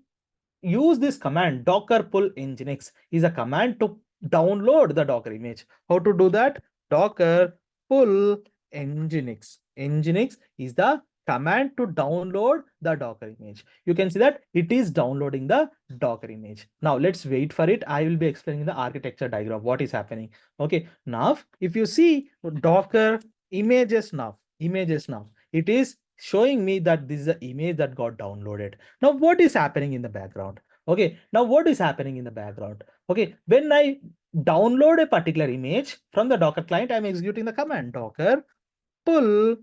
[SPEAKER 1] use this command. Docker pull nginx is a command to download the Docker image. How to do that? Docker pull nginx. Nginx is the command to download the Docker image. You can see that it is downloading the Docker image. Now let's wait for it. I will be explaining the architecture diagram, what is happening. Okay, now if you see Docker images now, it is showing me that this is the image that got downloaded. Now what is happening in the background? Okay, now what is happening in the background? Okay, when I download a particular image from the Docker client, I'm executing the command docker pull,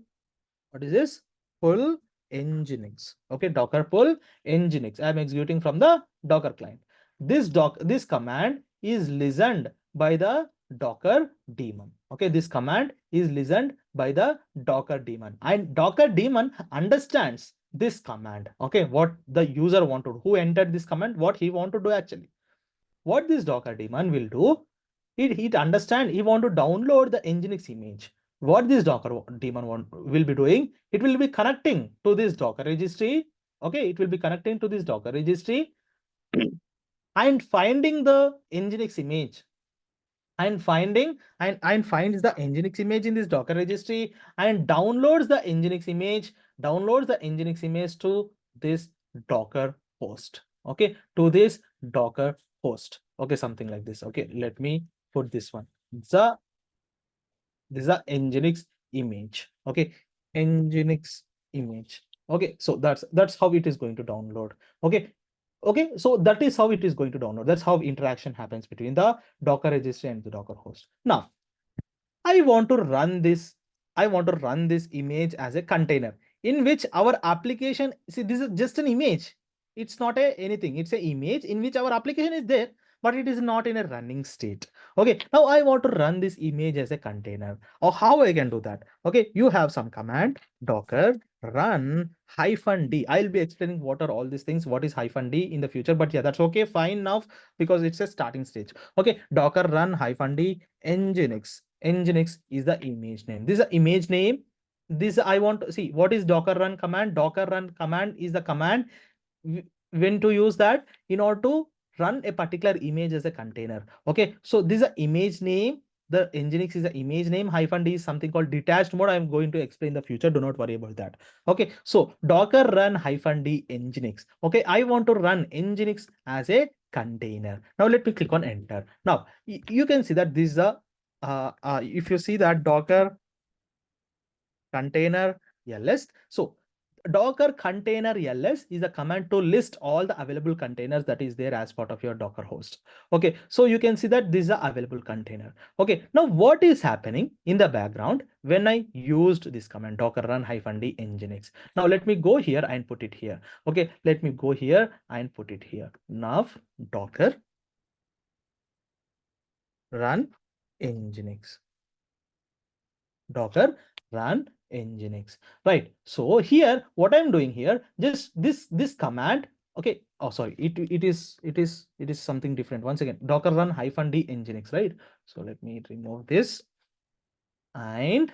[SPEAKER 1] what is this? Pull nginx. Okay, docker pull nginx. I'm executing from the Docker client. This command is listened by the Docker daemon. Okay, this command is listened by the Docker daemon, and Docker daemon understands this command. Okay, what the user wanted, who entered this command, what he want to do actually. What this Docker daemon will do, it understand he want to download the Nginx image. What this Docker daemon will be doing, it will be connecting to this Docker registry. Okay, it will be connecting to this Docker registry and finding the Nginx image and finds the Nginx image in this Docker registry and downloads the Nginx image to this Docker host. Okay, to this Docker host. Okay, something like this. Okay, let me put this one. This is a Nginx image. Okay, Nginx image. Okay, so that's how it is going to download. Okay, so that is how it is going to download. That's how interaction happens between the Docker registry and the Docker host. Now I want to run this. I want to run this image as a container in which our application. See, this is just an image. It's not anything. It's an image in which our application is there, but it is not in a running state. Okay. Now I want to run this image as a container. Or how I can do that? Okay. You have some command docker run -d. I'll be explaining what are all these things. What is -d in the future? But yeah, that's okay. Fine now because it's a starting stage. Okay. Docker run -d nginx. Nginx is the image name. This is the image name. This I want to see what is docker run command. Docker run command is the command when to use that in order to run a particular image as a container. Okay, so this is the image name. The Nginx is the image name. -d is something called detached mode. I'm going to explain in the future. Do not worry about that. Okay, so docker run -d Nginx. Okay, I want to run Nginx as a container. Now let me click on enter. Now you can see that this is a if you see that docker container ls. So docker container ls is a command to list all the available containers that is there as part of your Docker host. Okay, so you can see that this is a available container. Okay, now what is happening in the background when I used this command docker run -d nginx? Now let me go here and put it here. Okay, let me go here and put it here. Now docker run nginx. Docker run nginx, right? So here what I'm doing here, just this command. Okay, oh sorry, it is something different. Once again, docker run -d nginx, right? So let me remove this and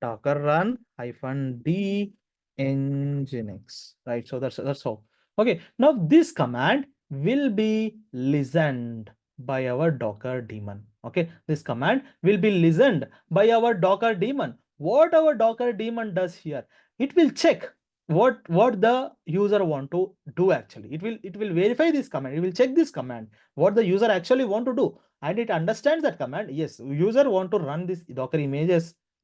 [SPEAKER 1] docker run -d nginx, right? So that's all. Okay, now this command will be listened by our Docker daemon. Okay, this command will be listened by our Docker daemon. What our Docker daemon does here, it will check what the user want to do. Actually, it will verify this command. It will check this command what the user actually want to do, and it understands that command. Yes, user want to run this Docker image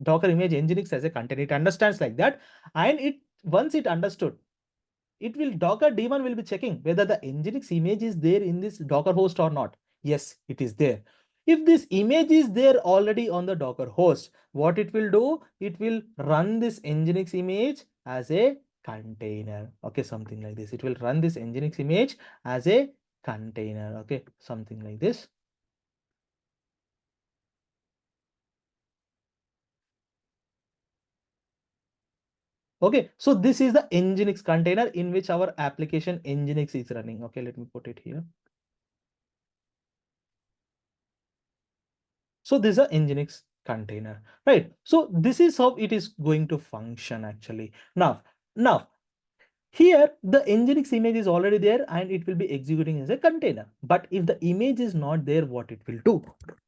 [SPEAKER 1] nginx as a container. It understands like that, and it once it understood, it will Docker daemon will be checking whether the Nginx image is there in this Docker host or not. Yes, it is there. If this image is there already on the Docker host, what it will do? It will run this Nginx image as a container. Okay, something like this. It will run this Nginx image as a container. Okay, something like this. Okay, so this is the Nginx container in which our application Nginx is running. Okay, let me put it here. So this is a Nginx container, right? So this is how it is going to function actually. Now here the Nginx image is already there and it will be executing as a container. But if the image is not there, what it will do?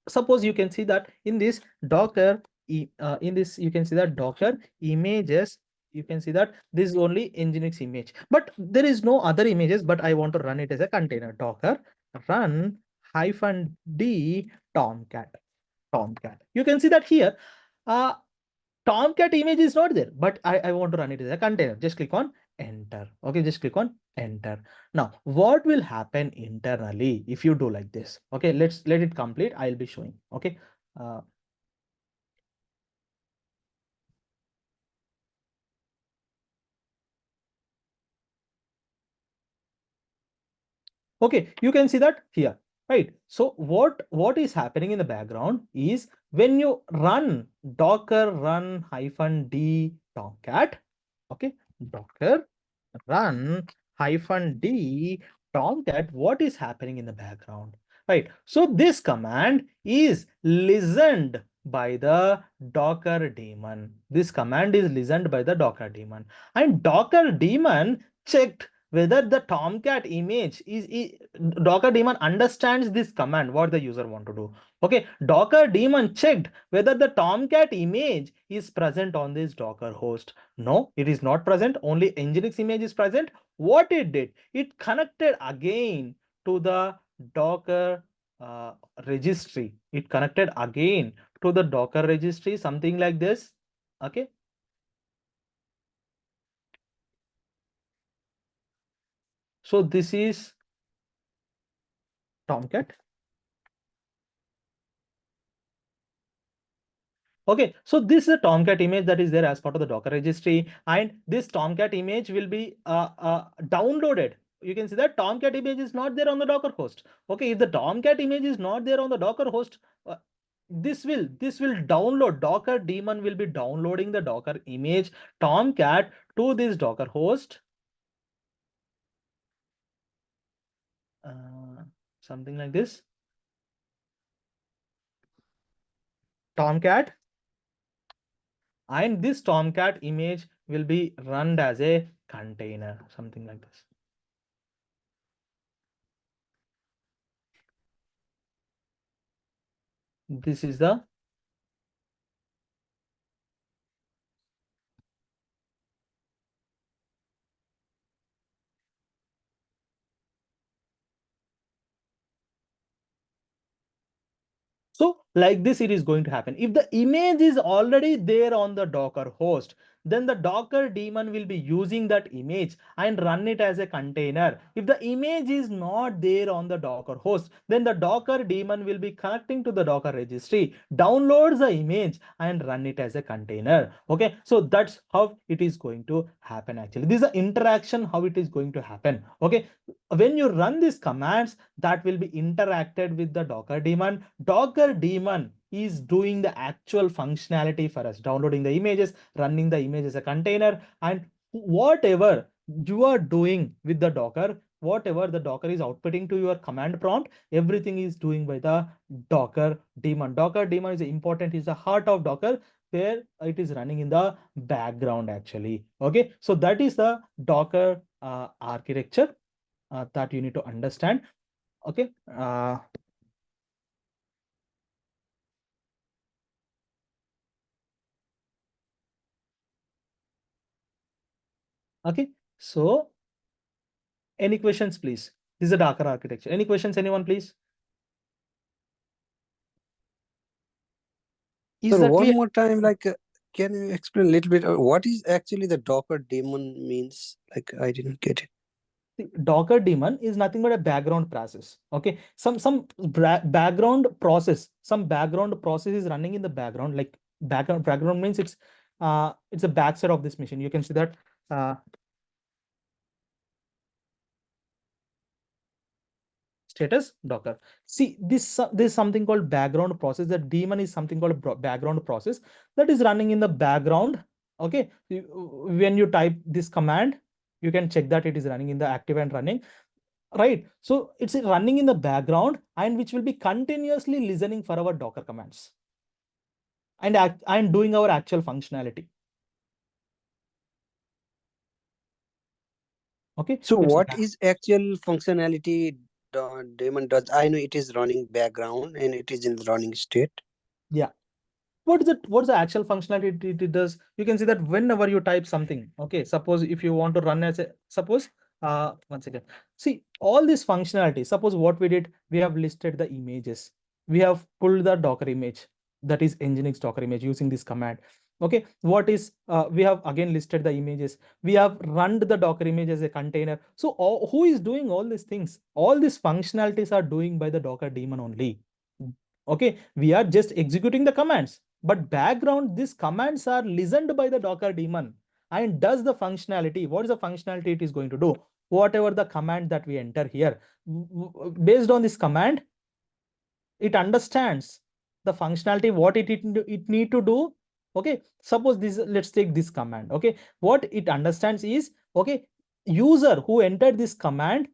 [SPEAKER 1] Suppose you can see that in this Docker, in this you can see that Docker images. You can see that this is only Nginx image, but there is no other images. But I want to run it as a container. Docker run -d tomcat. You can see that here. Tomcat image is not there, but I want to run it as a container. Just click on enter. Okay, just click on enter. Now, what will happen internally if you do like this? Okay, let it complete. I'll be showing. Okay. Okay, you can see that here, right? So what is happening in the background is when you run docker run -d tomcat, okay, docker run -d tomcat, what is happening in the background, right? So this command is listened by the Docker daemon. This command is listened by the Docker daemon, and Docker daemon checked whether the Tomcat image is Docker daemon understands this command, what the user want to do. Okay, Docker daemon checked whether the Tomcat image is present on this Docker host. No, it is not present. Only Nginx image is present. What it did, it connected again to the Docker registry. It connected again to the Docker registry, something like this. Okay. So this is Tomcat. Okay, so this is a Tomcat image that is there as part of the Docker registry, and this Tomcat image will be downloaded. You can see that Tomcat image is not there on the Docker host. Okay, if the Tomcat image is not there on the Docker host, this will download. Docker daemon will be downloading the Docker image Tomcat to this Docker host. Something like this. Tomcat. And this Tomcat image will be run as a container, something like this. This is the so like this it is going to happen. If the image is already there on the Docker host, then the Docker daemon will be using that image and run it as a container. If the image is not there on the Docker host, then the Docker daemon will be connecting to the Docker registry, downloads the image and run it as a container. Okay, so that's how it is going to happen. Actually, this is the interaction, how it is going to happen. Okay, when you run these commands, that will be interacted with the Docker daemon. Docker daemon is doing the actual functionality for us, downloading the images, running the image as a container, and whatever you are doing with the Docker, whatever the Docker is outputting to your command prompt, everything is doing by the Docker daemon. Docker daemon is important, is the heart of Docker, where it is running in the background actually. Okay, so that is the Docker architecture that you need to understand. Okay. Okay. So any questions, please? This is a Docker architecture. Any questions, anyone, please? Is
[SPEAKER 3] So
[SPEAKER 1] that
[SPEAKER 3] one
[SPEAKER 1] clear?
[SPEAKER 3] more time, can you explain a little bit what is actually the Docker daemon means? Like, I didn't get it.
[SPEAKER 1] Docker daemon is nothing but a background process. Okay, some background process, some background process is running in the background. Like background means it's a backside of this machine. You can see that status Docker. See, this is something called background process. The daemon is something called a background process that is running in the background. Okay, when you type this command, you can check that it is running in the active and running. Right. So it's running in the background and which will be continuously listening for our Docker commands and doing our actual functionality. Okay.
[SPEAKER 3] So what is actual functionality daemon does? I know it is running background and it is in the running state.
[SPEAKER 1] Yeah. What's the actual functionality it does? You can see that whenever you type something, okay, suppose if you want to run as a, suppose, one second. See, all this functionality, suppose what we did, we have listed the images. We have pulled the Docker image, that is Nginx Docker image using this command. Okay, what is, we have again listed the images. We have run the Docker image as a container. So who is doing all these things? All these functionalities are doing by the Docker daemon only. Okay, we are just executing the commands, but background, these commands are listened by the Docker daemon and does the functionality. What is the functionality it is going to do? Whatever the command that we enter here, based on this command, it understands the functionality, what it need to do. Okay, suppose this, let's take this command. Okay, what it understands is, okay, user who entered this command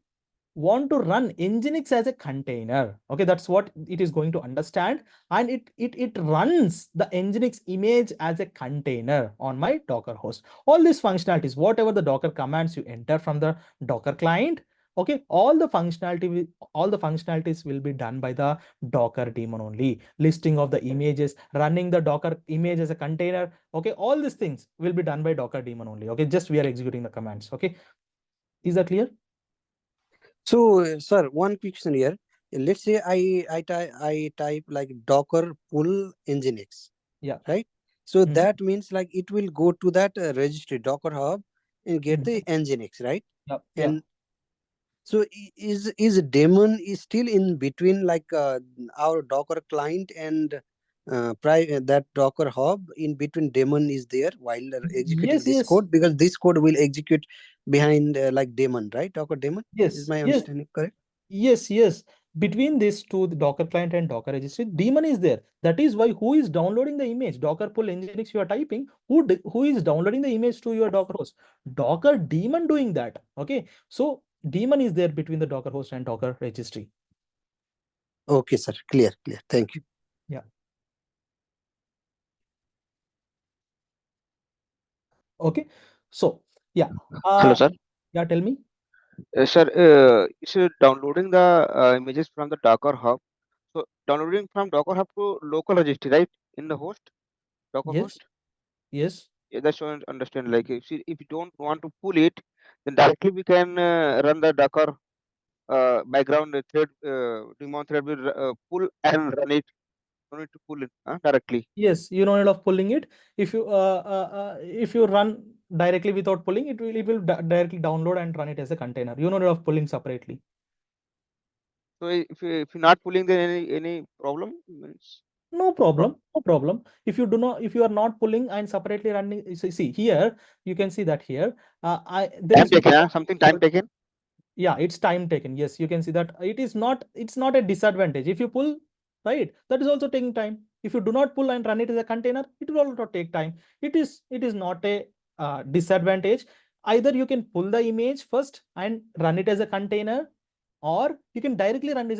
[SPEAKER 1] want to run Nginx as a container. Okay, that's what it is going to understand, and it runs the Nginx image as a container on my Docker host. All these functionalities, whatever the Docker commands you enter from the Docker client, okay, all the functionalities will be done by the Docker daemon only. Listing of the images, running the Docker image as a container, okay, all these things will be done by Docker daemon only. Okay, just we are executing the commands. Okay, is that clear?
[SPEAKER 3] So, sir, one question here. Let's say I type like Docker pull Nginx.
[SPEAKER 1] Yeah.
[SPEAKER 3] Right. So
[SPEAKER 1] Mhm.
[SPEAKER 3] that means like it will go to that registry Docker Hub and get the
[SPEAKER 1] Mhm.
[SPEAKER 3] Nginx, right?
[SPEAKER 1] Yeah. Yeah.
[SPEAKER 3] And so is daemon is still in between like our Docker client and that Docker Hub, in between daemon is there while executing
[SPEAKER 1] Yes.
[SPEAKER 3] this
[SPEAKER 1] Yes.
[SPEAKER 3] code, because this code will execute behind like daemon, right? Docker daemon. Is
[SPEAKER 1] Yes.
[SPEAKER 3] my
[SPEAKER 1] Yes.
[SPEAKER 3] understanding correct?
[SPEAKER 1] Yes. Yes. Between these two, the Docker client and Docker registry, daemon is there. That is why who is downloading the image? Docker pull Nginx you are typing. Who is downloading the image to your Docker host? Docker daemon doing that. Okay. So daemon is there between the Docker host and Docker registry.
[SPEAKER 3] Okay, sir. Clear. Thank you.
[SPEAKER 1] Yeah. Okay. So yeah.
[SPEAKER 4] Hello, sir.
[SPEAKER 1] Yeah. Tell me.
[SPEAKER 4] Sir, it's downloading the images from the Docker Hub. So downloading from Docker Hub to local registry, right? In the host, Docker
[SPEAKER 1] Yes.
[SPEAKER 4] host.
[SPEAKER 1] Yes.
[SPEAKER 4] Yeah, that's what I understand. Like if you don't want to pull it, then directly we can run the Docker background thread, daemon thread will pull and run it. Don't need to pull it directly.
[SPEAKER 1] Yes, you no need of pulling it. If you run directly without pulling, it will directly download and run it as a container. You no need of pulling separately.
[SPEAKER 4] So if you're not pulling, then any problem? Means
[SPEAKER 1] No problem, no problem. If you are not pulling and separately running, see here, you can see that here. There
[SPEAKER 4] time
[SPEAKER 1] is no,
[SPEAKER 4] taken, something time taken.
[SPEAKER 1] yeah, it's time taken. Yes, you can see that it's not a disadvantage. If you pull, right, that is also taking time. If you do not pull and run it as a container, it will also take time. It is not a disadvantage. Either you can pull the image first and run it as a container, or you can directly run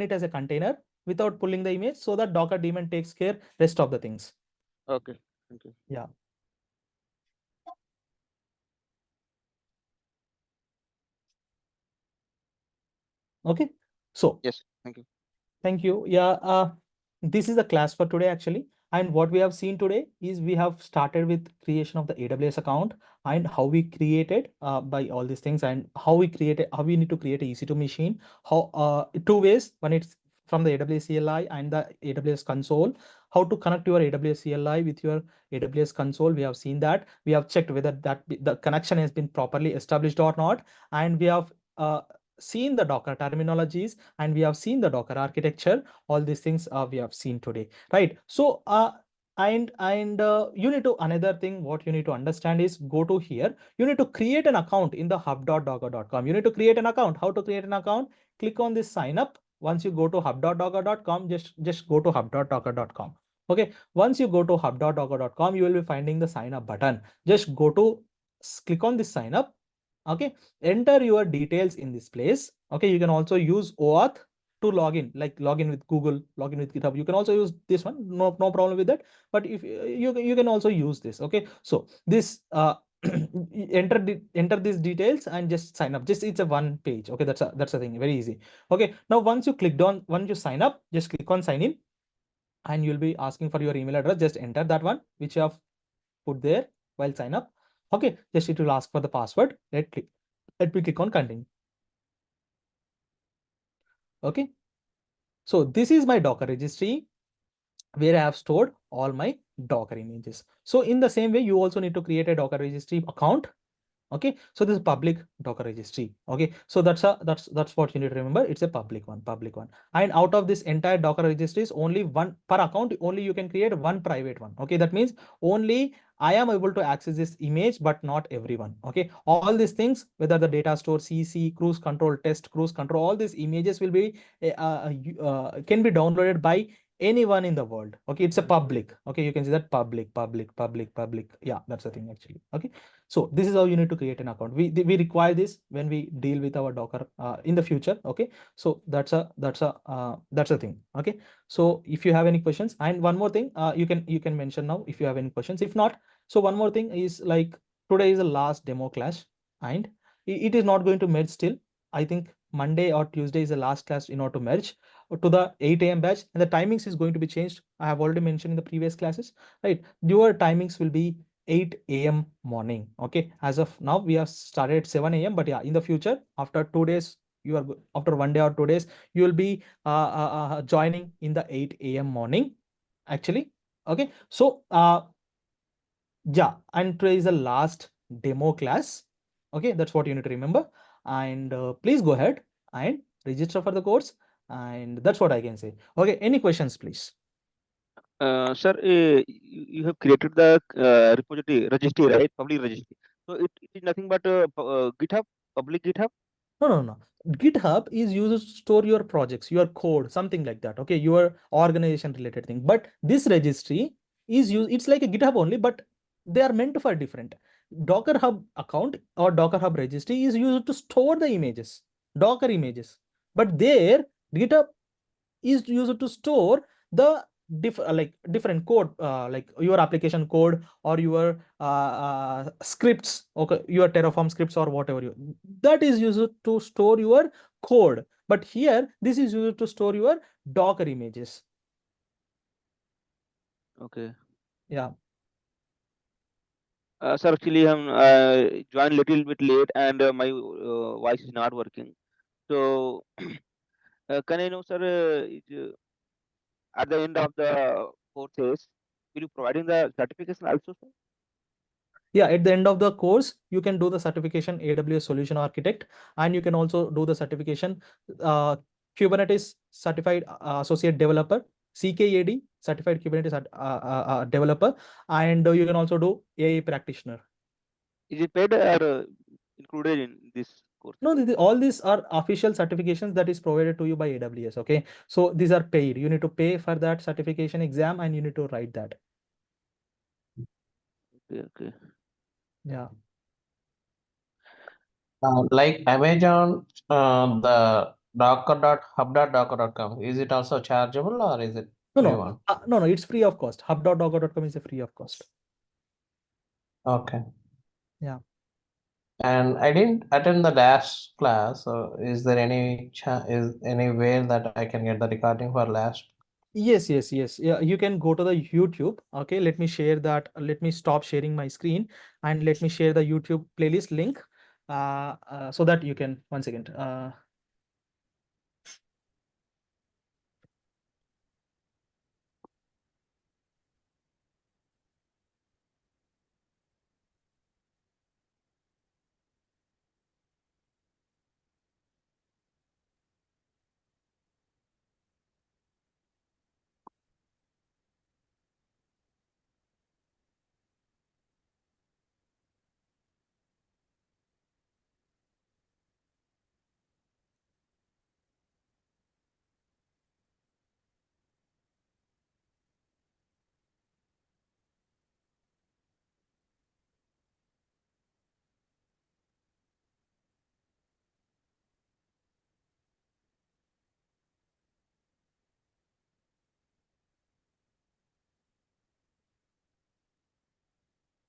[SPEAKER 1] it as a container without pulling the image, so that Docker daemon takes care rest of the things.
[SPEAKER 4] Okay, thank you.
[SPEAKER 1] Yeah. Okay. So
[SPEAKER 4] Yes, thank you.
[SPEAKER 1] thank you. Yeah, this is the class for today actually. And what we have seen today is we have started with creation of the AWS account and how we created by all these things, and how we need to create a EC2 machine. How two ways. One, it's from the AWS CLI and the AWS console. How to connect your AWS CLI with your AWS console. We have seen that. We have checked whether the connection has been properly established or not, and we have seen the Docker terminologies, and we have seen the Docker architecture. All these things we have seen today, right? So you need to, another thing what you need to understand is, go to here, you need to create an account in the hub.docker.com. You need to create an account. How to create an account? Click on this sign up. Once you go to hub.docker.com, just go to hub.docker.com. Okay, once you go to hub.docker.com, you will be finding the sign up button. Just go to click on this sign up. Okay, enter your details in this place. Okay, you can also use OAuth to log in, like log in with Google, log in with GitHub. You can also use this one, no problem with that. But if you can also use this. Okay, so this enter these details and just sign up. Just it's a one page. Okay, that's a thing, very easy. Okay, now once you sign up, just click on sign in, and you'll be asking for your email address. Just enter that one which you have put there while sign up. Okay, just it will ask for the password. Let me click on continue. Okay, so this is my Docker registry where I have stored all my Docker images. So in the same way, you also need to create a Docker registry account. Okay, so this is public Docker registry. Okay, so that's what you need to remember. It's a public one. And out of this entire Docker registries, only one per account, only you can create one private one. Okay, that means only I am able to access this image, but not everyone. Okay, all these things, whether the data store, CC, cruise control, test, cruise control, all these images will be can be downloaded by anyone in the world. Okay, it's a public. Okay, you can see that public. Yeah, that's the thing actually. Okay, so this is how you need to create an account. We require this when we deal with our Docker in the future. Okay, so that's a thing. Okay, so if you have any questions, and one more thing, you can mention now if you have any questions. If not, so one more thing is like today is the last demo class, and it is not going to merge still. I think Monday or Tuesday is the last class in order to merge to the 8 a.m. batch, and the timings is going to be changed. I have already mentioned in the previous classes, right? Your timings will be 8 a.m. morning. Okay, as of now we have started at 7 a.m. but yeah, in the future, after 2 days, after 1 day or 2 days, you will be joining in the 8 a.m. morning actually. Okay, so yeah, and today is the last demo class. Okay, that's what you need to remember. And please go ahead and register for the course. And that's what I can say. Okay, any questions, please?
[SPEAKER 4] Sir, you have created the repository registry, right? Public registry. So it is nothing but GitHub, public GitHub.
[SPEAKER 1] No. GitHub is used to store your projects, your code, something like that. Okay, your organization related thing. But this registry is used, it's like a GitHub only, but they are meant for different. Docker Hub account or Docker Hub registry is used to store the images, Docker images. But there, GitHub is used to store the different code, like your application code or your scripts, okay, your Terraform scripts or whatever that is used to store your code. But here this is used to store your Docker images.
[SPEAKER 4] Okay.
[SPEAKER 1] Yeah.
[SPEAKER 4] Sir, actually, joined little bit late and my voice is not working. So, can I know, sir, at the end of the courses, will you providing the certification also, sir?
[SPEAKER 1] Yeah, at the end of the course, you can do the certification AWS Solution Architect, and you can also do the certification Kubernetes Certified Associate Developer, CKAD, Certified Kubernetes Developer, and you can also do AI Practitioner.
[SPEAKER 4] Is it paid or included in this course?
[SPEAKER 1] No, all these are official certifications that is provided to you by AWS. Okay, so these are paid. You need to pay for that certification exam, and you need to write that.
[SPEAKER 4] Okay.
[SPEAKER 1] Yeah.
[SPEAKER 2] Like Amazon, the docker.hub.docker.com, is it also chargeable or is it free one?
[SPEAKER 1] No, it's free of cost. Hub.docker.com is a free of cost.
[SPEAKER 2] Okay.
[SPEAKER 1] Yeah.
[SPEAKER 2] And I didn't attend the last class, so is there any way that I can get the recording for last?
[SPEAKER 1] Yes. Yeah, you can go to the YouTube. Okay, let me share that. Let me stop sharing my screen and let me share the YouTube playlist link so that you can, one second.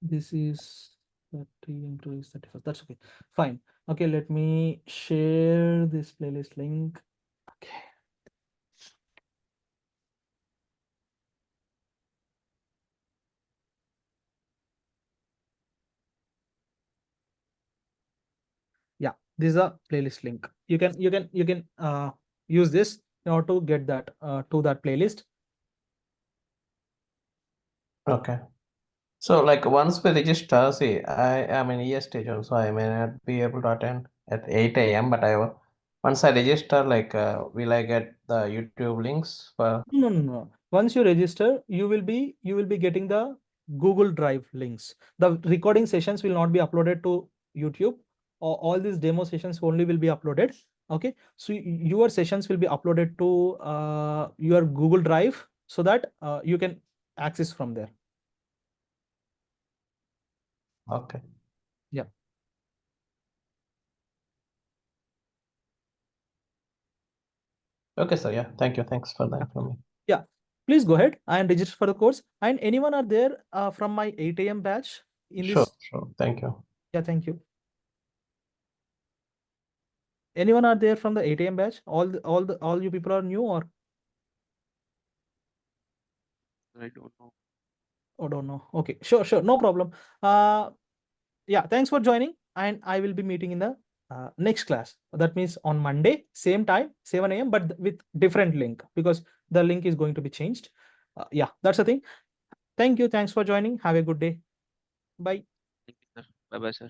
[SPEAKER 1] This is 30 into 31st. That's okay. Fine. Okay, let me share this playlist link. Okay. Yeah, this is a playlist link. You can use this in order to get that to that playlist.
[SPEAKER 2] Okay. So like once we register, see, I am in EST zone, so I may not be able to attend at 8 a.m. But once I register, like, will I get the YouTube links for?
[SPEAKER 1] No. Once you register, you will be getting the Google Drive links. The recording sessions will not be uploaded to YouTube. All these demo sessions only will be uploaded. Okay, so your sessions will be uploaded to your Google Drive. so that you can access from there.
[SPEAKER 2] Okay.
[SPEAKER 1] Yeah.
[SPEAKER 2] Okay, sir. Yeah. Thank you. Thanks for that from me.
[SPEAKER 1] Yeah. Please go ahead and register for the course. And anyone are there from my 8 a.m. batch in
[SPEAKER 2] Sure,
[SPEAKER 1] this?
[SPEAKER 2] sure. Thank you.
[SPEAKER 1] Yeah, thank you. Anyone are there from the 8 a.m. batch? All you people are new, or
[SPEAKER 4] I don't know.
[SPEAKER 1] oh, don't know. Okay, sure, no problem. Yeah, thanks for joining, and I will be meeting in the next class. That means on Monday, same time, 7 a.m., but with different link, because the link is going to be changed. Yeah, that's the thing. Thank you. Thanks for joining. Have a good day. Bye.
[SPEAKER 4] Thank you, sir. Bye bye, sir.